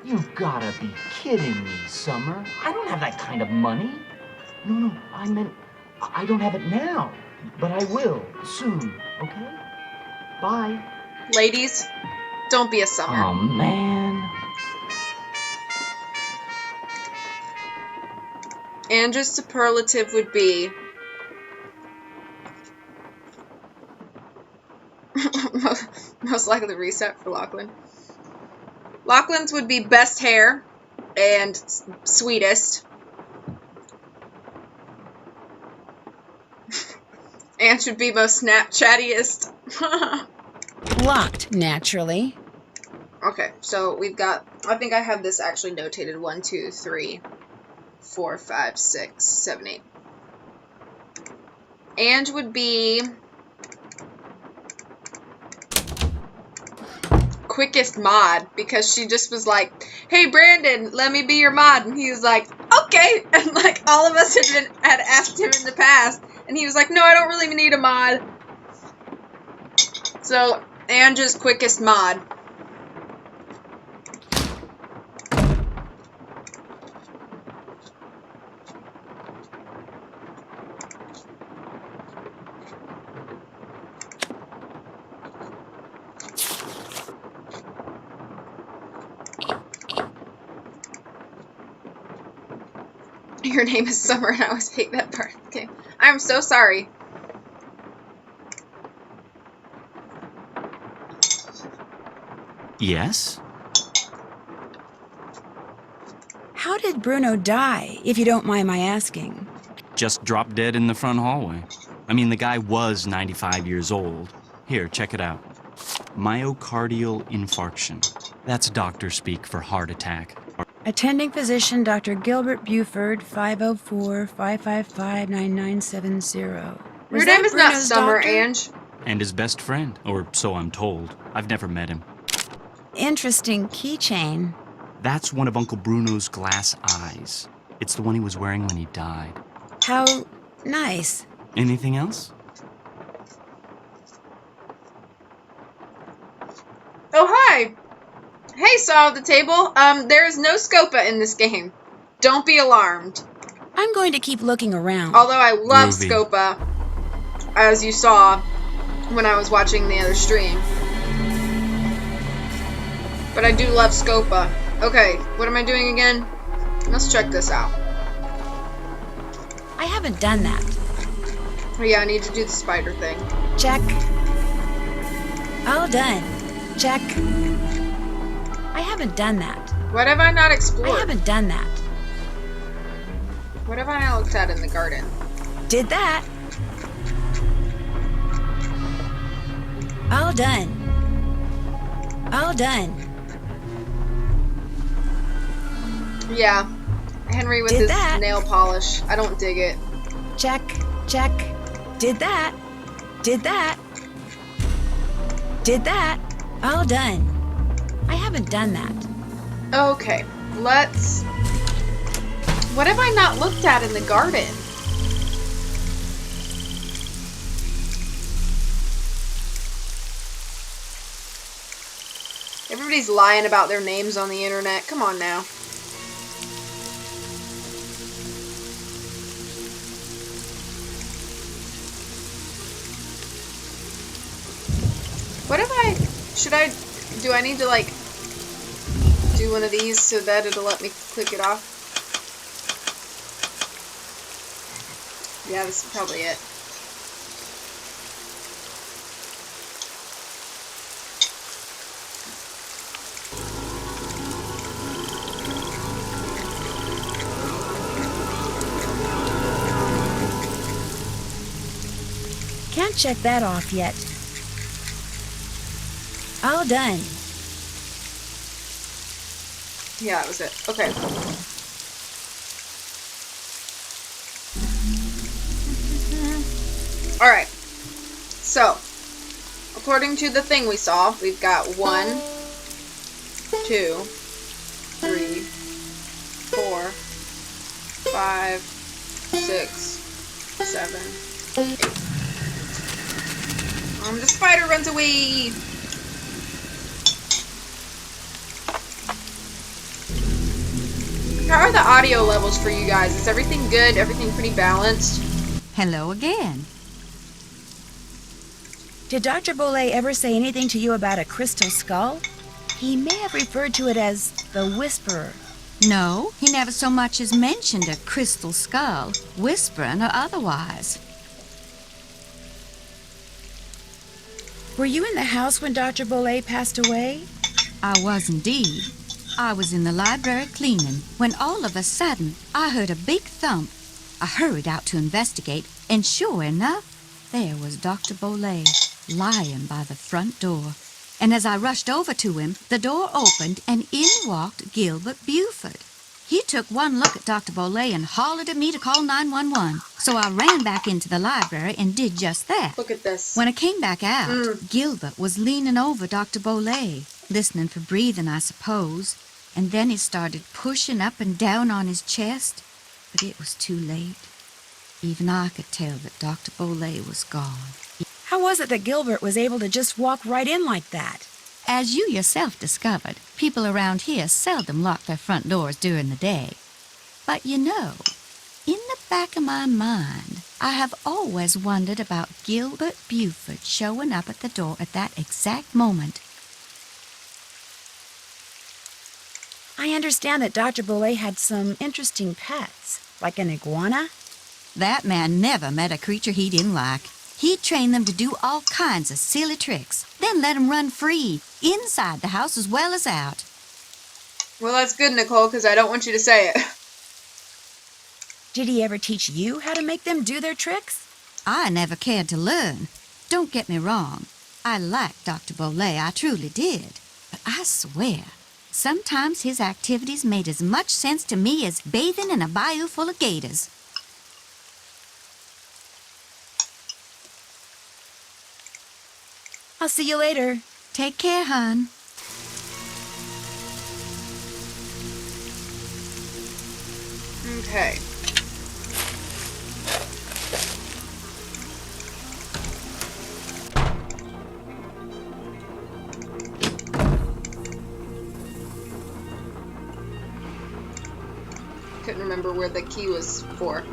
[SPEAKER 4] You gotta be kidding me, Summer. I don't have that kind of money. No, I meant I don't have it now, but I will soon, okay? Bye.
[SPEAKER 1] Ladies, don't be a Summer.
[SPEAKER 4] Oh, man.
[SPEAKER 1] Andrew's superlative would be... most likely reset for Lachlan. Lachlan's would be best hair and sweetest. And should be most Snapchattiest.
[SPEAKER 2] Locked, naturally.
[SPEAKER 1] Okay, so we've got... I think I have this actually notated. 1, 2, 3. 4, 5, 6, 7, 8. Ange would be quickest mod because she just was like, hey Brandon, let me be your mod, and he was like, okay, and like all of us had asked him in the past, and he was like, no, I don't really need a mod. So Ange's quickest mod. Your name is Summer, and I always hate that part of the game. I'm so sorry.
[SPEAKER 5] Yes?
[SPEAKER 2] How did Bruno die, if you don't mind my asking?
[SPEAKER 5] Just dropped dead in the front hallway. I mean, the guy was 95 years old. Here, check it out. Myocardial infarction. That's doctor speak for heart attack.
[SPEAKER 2] Attending physician Dr. Gilbert Buford, 504-555-9970.
[SPEAKER 1] Your name is not Summer, Ange.
[SPEAKER 5] And his best friend, or so I'm told. I've never met him.
[SPEAKER 2] Interesting keychain.
[SPEAKER 5] That's one of Uncle Bruno's glass eyes. It's the one he was wearing when he died.
[SPEAKER 2] How nice.
[SPEAKER 5] Anything else?
[SPEAKER 1] Oh, hi! Hey, saw at the table. There is no Scopa in this game. Don't be alarmed.
[SPEAKER 2] I'm going to keep looking around.
[SPEAKER 1] Although I love
[SPEAKER 5] Groovy.
[SPEAKER 1] Scopa, as you saw when I was watching the other stream. But I do love Scopa. Okay, what am I doing again? Let's check this out.
[SPEAKER 2] I haven't done that.
[SPEAKER 1] Oh yeah, I need to do the spider thing.
[SPEAKER 2] Check. All done. Check. I haven't done that.
[SPEAKER 1] What have I not explored?
[SPEAKER 2] I haven't done that.
[SPEAKER 1] What have I not looked at in the garden?
[SPEAKER 2] Did that. All done. All done.
[SPEAKER 1] Yeah. Henry with
[SPEAKER 2] Did
[SPEAKER 1] his
[SPEAKER 2] that.
[SPEAKER 1] nail polish. I don't dig it.
[SPEAKER 2] Check. Check. Did that. Did that. Did that. All done. I haven't done that.
[SPEAKER 1] Okay, let's... What have I not looked at in the garden? Everybody's lying about their names on the internet. Come on now. What if I... Should I... Do I need to, like, do one of these so that it'll let me click it off? Yeah, this is probably it.
[SPEAKER 2] Can't check that off yet. All done.
[SPEAKER 1] Yeah, that was it. Okay. Alright. So, according to the thing we saw, we've got 1, 2, 3, 4, 5, 6, 7, 8. The spider runs away! How are the audio levels for you guys? Is everything good? Everything pretty balanced?
[SPEAKER 3] Hello again.
[SPEAKER 2] Did Dr. Bolet ever say anything to you about a crystal skull? He may have referred to it as the Whisperer.
[SPEAKER 3] No, he never so much as mentioned a crystal skull, whispering or otherwise.
[SPEAKER 2] Were you in the house when Dr. Bolet passed away?
[SPEAKER 3] I was indeed. I was in the library cleaning when all of a sudden I heard a big thump. I hurried out to investigate, and sure enough, there was Dr. Bolet lying by the front door. And as I rushed over to him, the door opened and in walked Gilbert Buford. He took one look at Dr. Boley and hollered at me to call 911. So I ran back into the library and did just that.
[SPEAKER 1] Look at this.
[SPEAKER 3] When I came back out, Gilbert was leaning over Dr. Boley, listening for breathing, I suppose. And then he started pushing up and down on his chest. But it was too late. Even I could tell that Dr. Boley was gone.
[SPEAKER 2] How was it that Gilbert was able to just walk right in like that?
[SPEAKER 3] As you yourself discovered, people around here seldom lock their front doors during the day. But you know, in the back of my mind, I have always wondered about Gilbert Buford showing up at the door at that exact moment.
[SPEAKER 2] I understand that Dr. Boley had some interesting pets, like an iguana.
[SPEAKER 3] That man never met a creature he didn't like. He'd train them to do all kinds of silly tricks, then let them run free, inside the house as well as out.
[SPEAKER 1] Well, that's good, Nicole, because I don't want you to say it.
[SPEAKER 2] Did he ever teach you how to make them do their tricks?
[SPEAKER 3] I never cared to learn. Don't get me wrong. I liked Dr. Boley, I truly did. But I swear, sometimes his activities made as much sense to me as bathing in a bayou full of gators.
[SPEAKER 2] I'll see you later.
[SPEAKER 3] Take care, hon.
[SPEAKER 1] Okay. Couldn't remember where the key was for.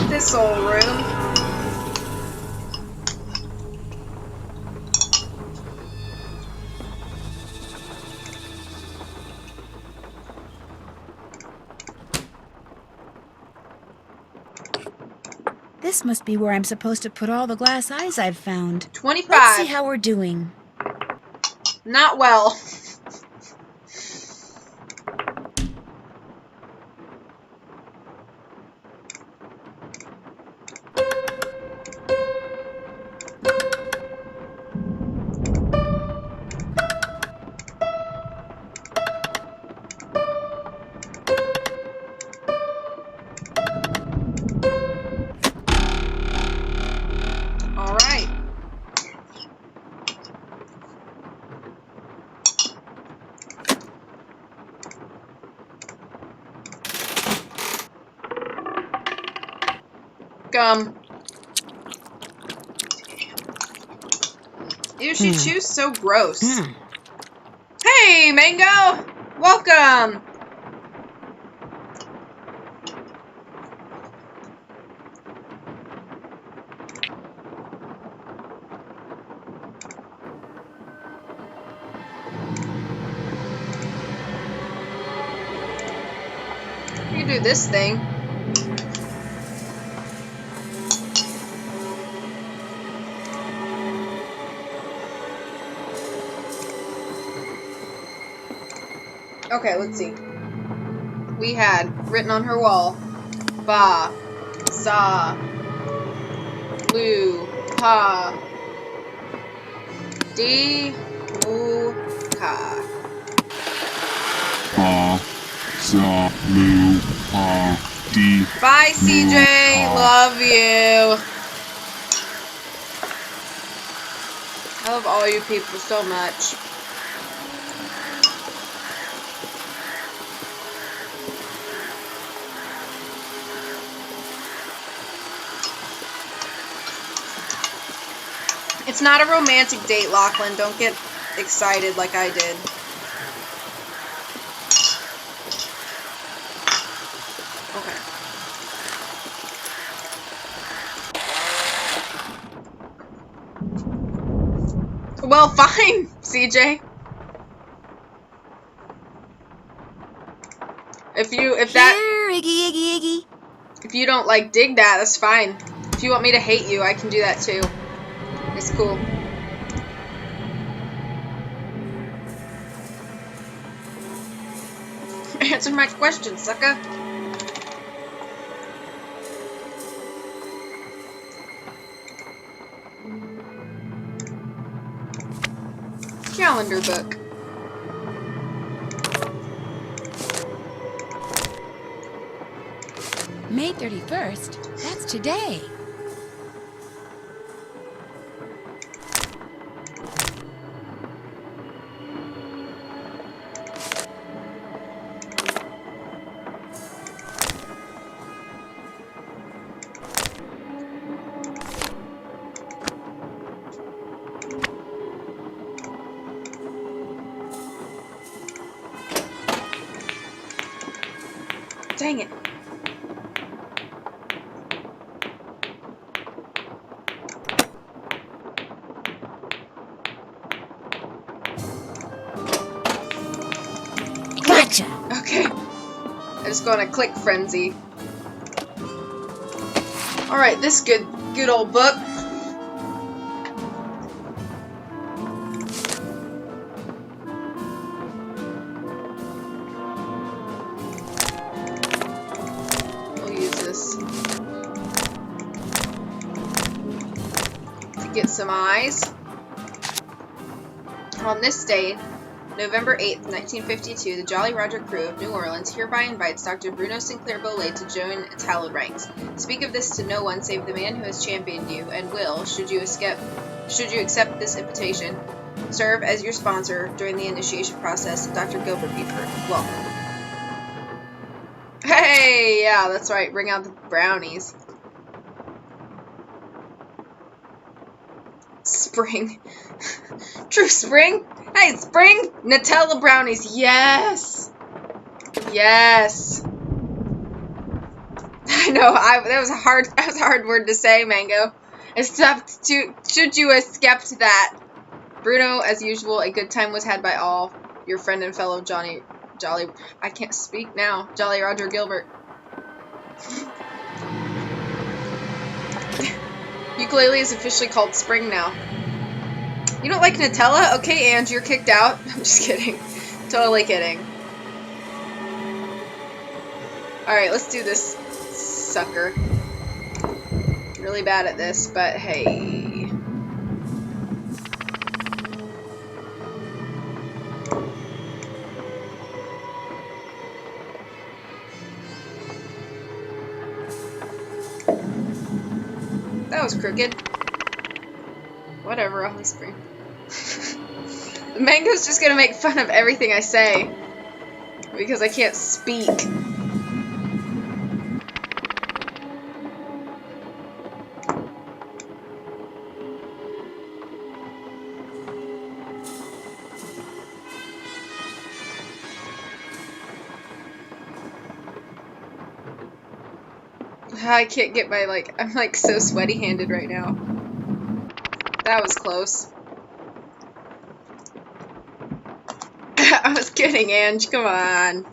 [SPEAKER 1] This old room.
[SPEAKER 2] This must be where I'm supposed to put all the glass eyes I've found.
[SPEAKER 1] 25.
[SPEAKER 2] Let's see how we're doing.
[SPEAKER 1] Not well. Ew, she chews so gross. Hey, Mango! Welcome! You can do this thing. Okay, let's see. We had written on her wall, Ba, Sa, Lu, Pa, Di, Mu, Ka.
[SPEAKER 10] Ba, Sa, Lu, Pa, Di.
[SPEAKER 1] Bye, CJ. Love you. I love all you people so much. It's not a romantic date, Lachlan. Don't get excited like I did. Okay. Well, fine, CJ. If you don't like dig that, that's fine. If you want me to hate you, I can do that too. It's cool. Answer my question, sucker. Calendar book.
[SPEAKER 2] May 31st? That's today.
[SPEAKER 1] Dang it.
[SPEAKER 7] Gotcha.
[SPEAKER 1] Okay. I just go on a click frenzy. Alright, this good old book. We'll use this to get some eyes. On this day, November 8th, 1952, the Jolly Roger crew of New Orleans hereby invites Dr. Bruno Sinclair Bollet to join its hallowed ranks. Speak of this to no one save the man who has championed you, and will, should you accept this invitation, serve as your sponsor during the initiation process, Dr. Gilbert Beeper. Welcome. Hey, yeah, that's right. Bring out the brownies. Spring. True Spring? Hey, Spring! Nutella brownies. Yes! Yes! I know, that was a hard word to say, Mango. Should you accept that? Bruno, as usual, a good time was had by all. Your friend and fellow Jolly, I can't speak now. Jolly Roger Gilbert. Ukulele is officially called Spring now. You don't like Nutella? Okay, Ange, you're kicked out. I'm just kidding. Totally kidding. Alright, let's do this sucker. Really bad at this, but hey. That was crooked. Whatever, I'll spring. Mango's just gonna make fun of everything I say. Because I can't speak. I can't get my, I'm so sweaty-handed right now. That was close. I was kidding, Ange. Come on.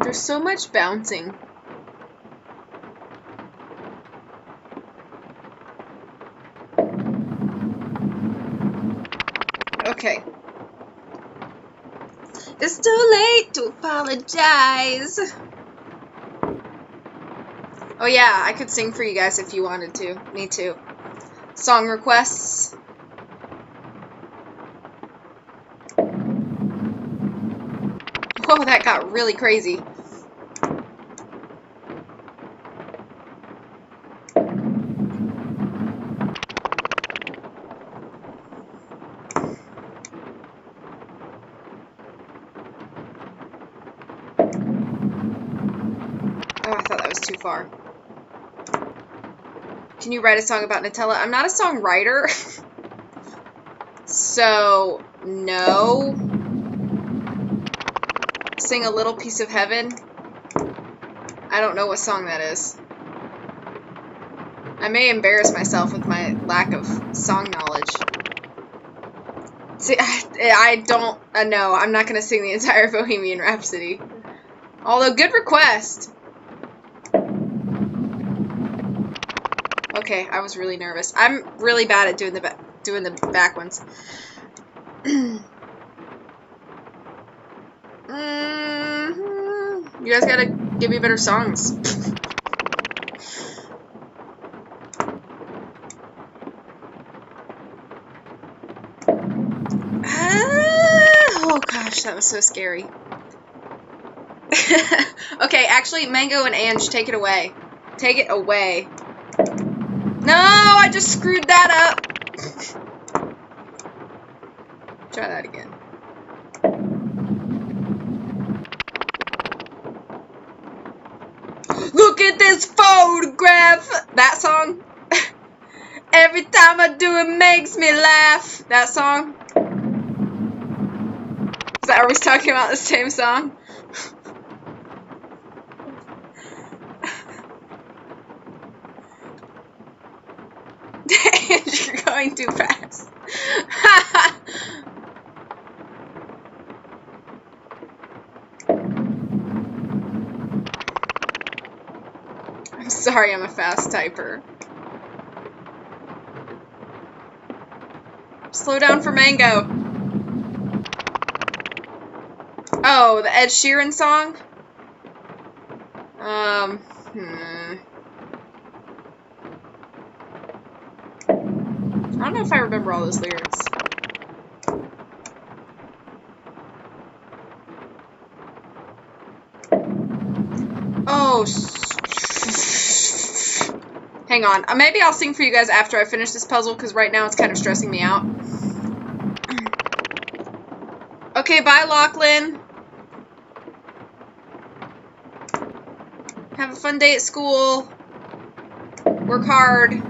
[SPEAKER 1] There's so much bouncing. Okay. It's too late to apologize. Oh yeah, I could sing for you guys if you wanted to. Me too. Song requests. Whoa, that got really crazy. Too far. Can you write a song about Nutella? I'm not a songwriter. So, no. Sing a Little Piece of Heaven. I don't know what song that is. I may embarrass myself with my lack of song knowledge. See, I don't know. I'm not going to sing the entire Bohemian Rhapsody. Although, good request. Okay, I was really nervous. I'm really bad at doing the back ones. You guys gotta give me better songs. Oh gosh, that was so scary. Okay, actually, Mango and Ange, take it away. Take it away. No, I just screwed that up. Try that again. Look at this photograph. That song. Every time I do it makes me laugh. That song. Are we talking about the same song? You're going too fast. I'm sorry, I'm a fast typer. Slow down for Mango. Oh, the Ed Sheeran song? I don't know if I remember all those lyrics. Oh, hang on. Maybe I'll sing for you guys after I finish this puzzle, because right now it's kind of stressing me out. Okay, bye, Lachlan. Have a fun day at school. Work hard.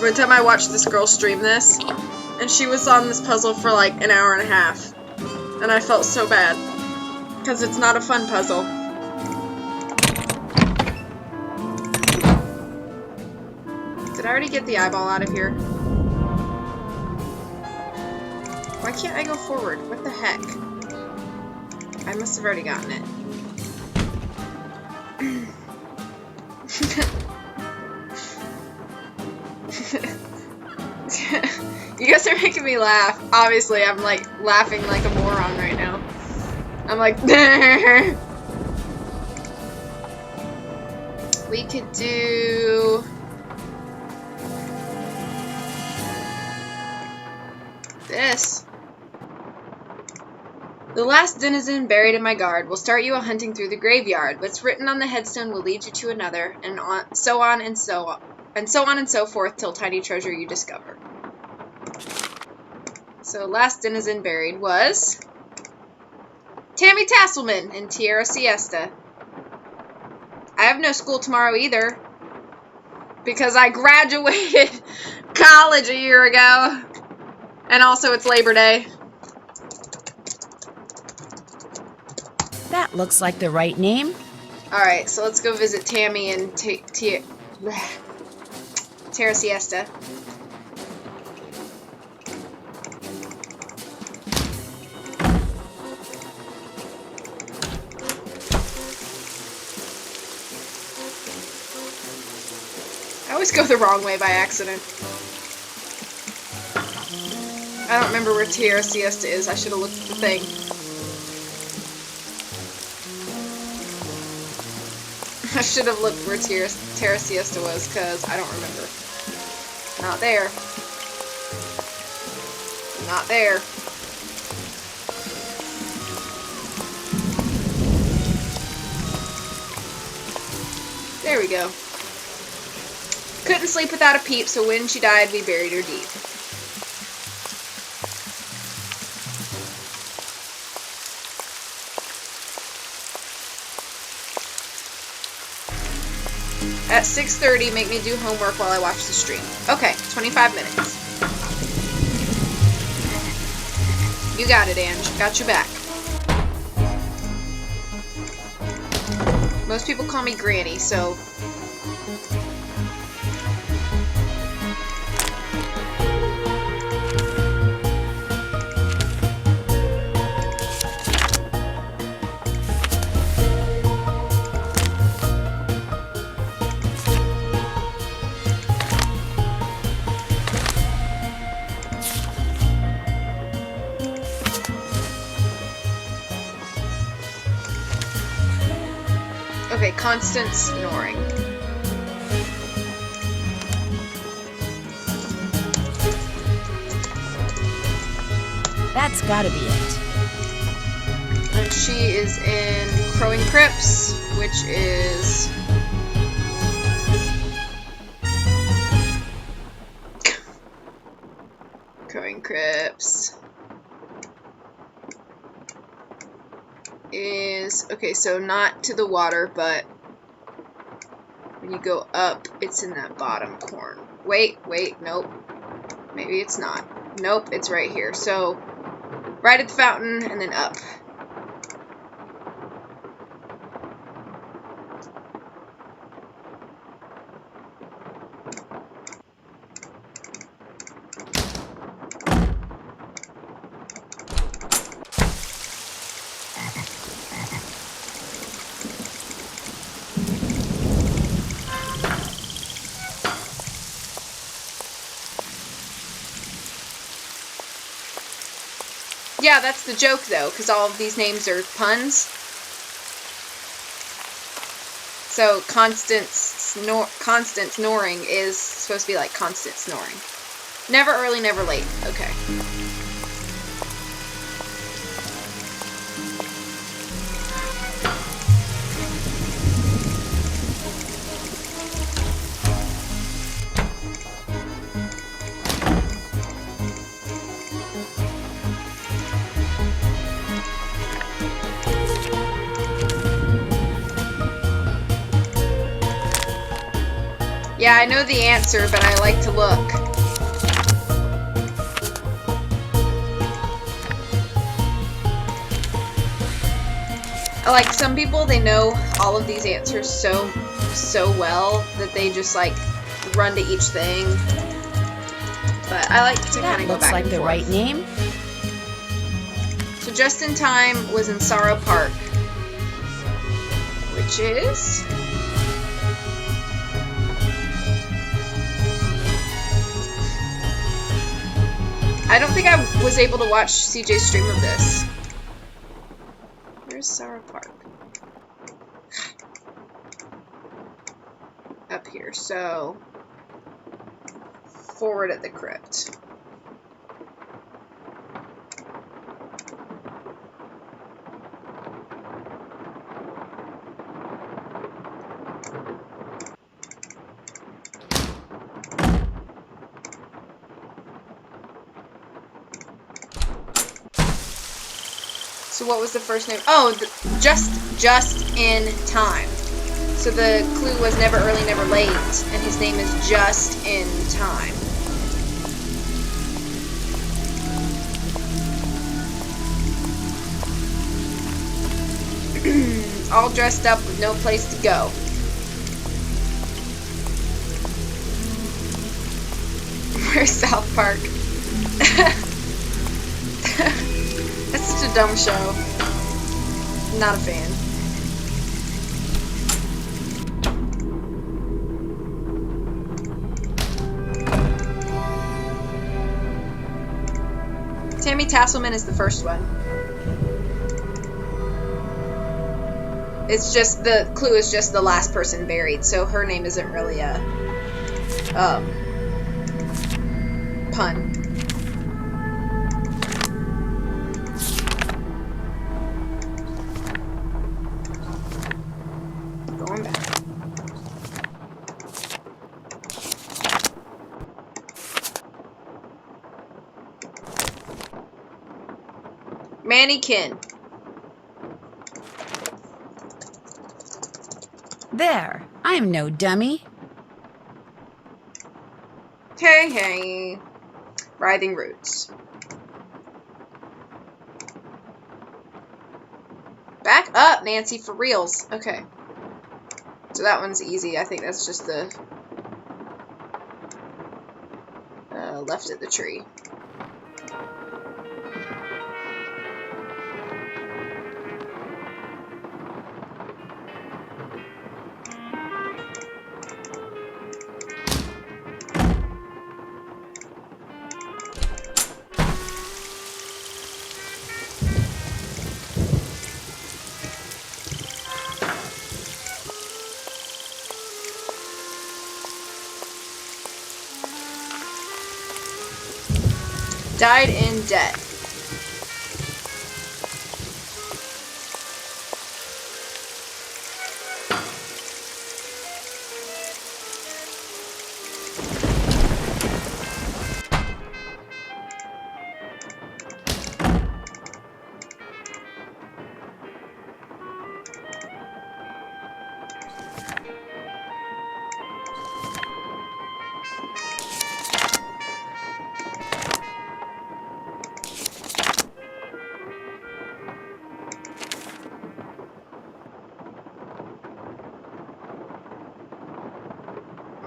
[SPEAKER 1] One time I watched this girl stream this, and she was on this puzzle for like an hour and a half. And I felt so bad. Because it's not a fun puzzle. Did I already get the eyeball out of here? Why can't I go forward? What the heck? I must have already gotten it. You guys are making me laugh. Obviously, I'm like laughing like a moron right now. I'm like, we could do this. The last denizen buried in my guard will start you a hunting through the graveyard. What's written on the headstone will lead you to another, and so on and so on. And so on and so forth till tiny treasure you discover. So last denizen buried was Tammy Tasselman in Tierra Siesta. I have no school tomorrow either, because I graduated college a year ago. And also it's Labor Day.
[SPEAKER 2] That looks like the right name.
[SPEAKER 1] Alright, so let's go visit Tammy in Tierra Siesta. I always go the wrong way by accident. I don't remember where Tierra Siesta is. I should have looked at the thing. I should have looked where Tierra Siesta was, because I don't remember. Not there. Not there. There we go. Couldn't sleep without a peep, so when she died, we buried her deep. At 6:30, make me do homework while I watch the stream. Okay, 25 minutes. You got it, Ange. Got your back. Most people call me Granny, so... Okay, constant snoring.
[SPEAKER 2] That's gotta be it.
[SPEAKER 1] And she is in Crowing Crypts, which is... Crowing Crypts is... Okay, so not to the water, but when you go up, it's in that bottom corner. Wait, nope. Maybe it's not. Nope, it's right here. So, right at the fountain, and then up. Yeah, that's the joke, though, because all of these names are puns. So, constant snoring is supposed to be like constant snoring. Never early, never late. Okay. Yeah, I know the answer, but I like to look. Like, some people, they know all of these answers so well that they just, like, run to each thing. But I like to kind of go back and forth.
[SPEAKER 2] That looks like the right name.
[SPEAKER 1] So Just in Time was in Sorrow Park, which is... I don't think I was able to watch CJ's stream of this. Where's Sorrow Park? Up here, so... forward at the crypt. So what was the first name? Oh, just in time. So the clue was never early, never late, and his name is Just in Time. All dressed up with no place to go. Where's South Park? That's such a dumb show. Not a fan. Tammy Tasselman is the first one. It's just, the clue is just the last person buried, so her name isn't really a pun. Going back. Mannequin.
[SPEAKER 2] There. I'm no dummy.
[SPEAKER 1] Hey. Writhing Roots. Back up, Nancy, for reals. Okay. So that one's easy. I think that's just the left of the tree. Died in debt.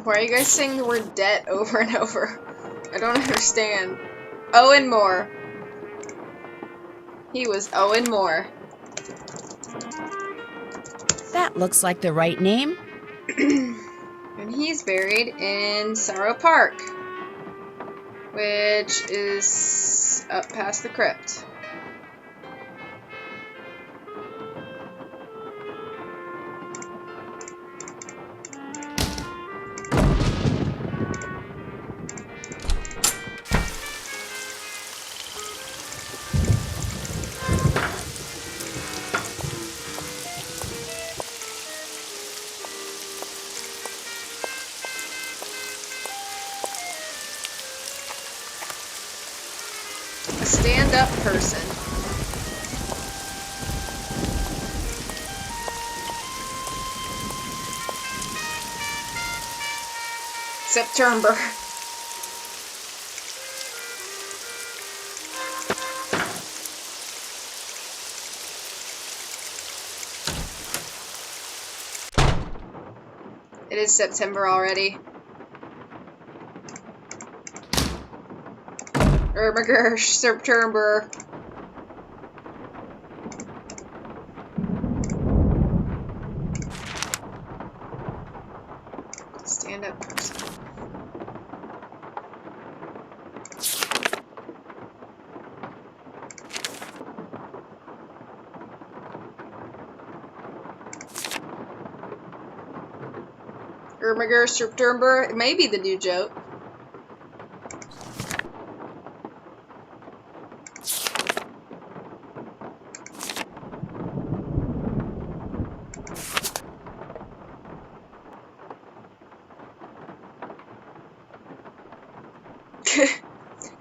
[SPEAKER 1] Why are you guys saying the word debt over and over? I don't understand. Owen Moore. He was Owen Moore.
[SPEAKER 2] That looks like the right name.
[SPEAKER 1] And he's buried in Sorrow Park, which is up past the crypt. A stand-up person. September. It is September already. Oh my gosh, September. Stand up person. Oh my gosh, September. It may be the new joke.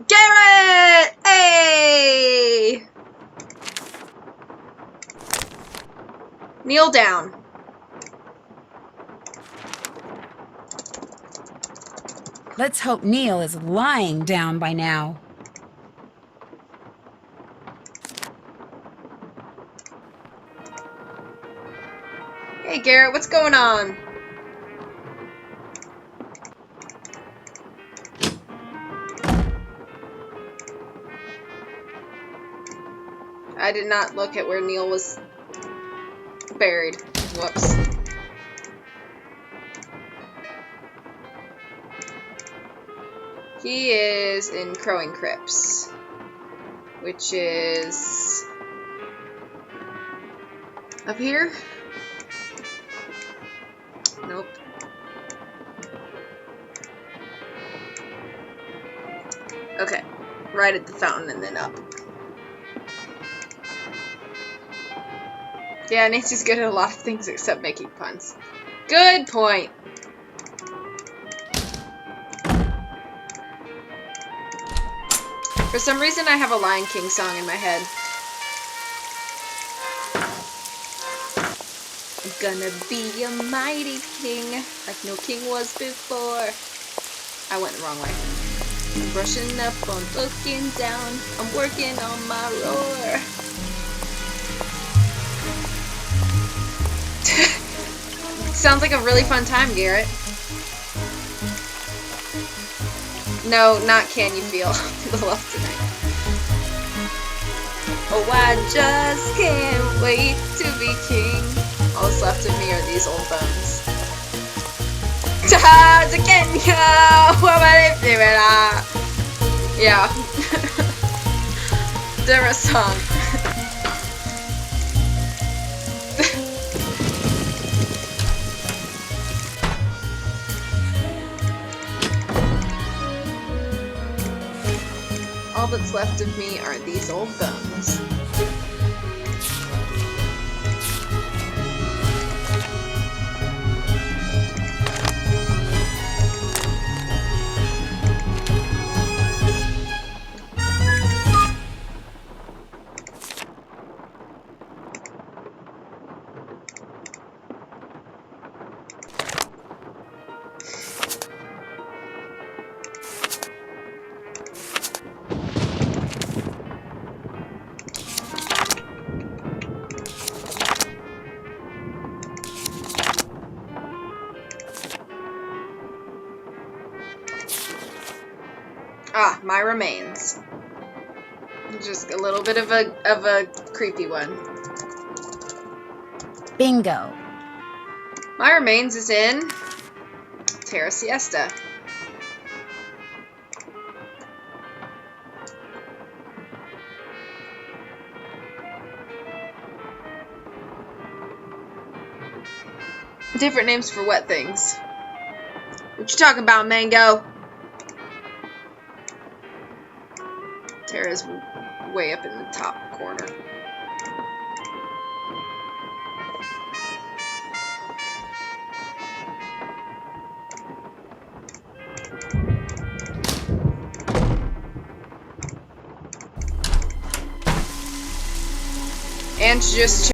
[SPEAKER 1] Garrett! Hey! Kneel down.
[SPEAKER 2] Let's hope Neil is lying down by now.
[SPEAKER 1] Hey Garrett, what's going on? I did not look at where Neil was buried. Whoops. He is in Crowing Crypts, which is up here? Nope. Okay, right at the fountain and then up. Yeah, Nancy's good at a lot of things except making puns. Good point. For some reason, I have a Lion King song in my head. I'm gonna be a mighty king, like no king was before. I went the wrong way. I'm brushing up, I'm looking down, I'm working on my roar. Sounds like a really fun time, Garrett. No, not Can You Feel the Love Tonight. Oh, I just can't wait to be king. All that's left of me are these old bones. Yeah. Different song. All that's left of me are these old bones. Ah, my remains. Just a little bit of a creepy one.
[SPEAKER 7] Bingo.
[SPEAKER 1] My remains is in Terra Siesta. Different names for wet things. What you talking about, Mango? Terra's way up in the top corner. And just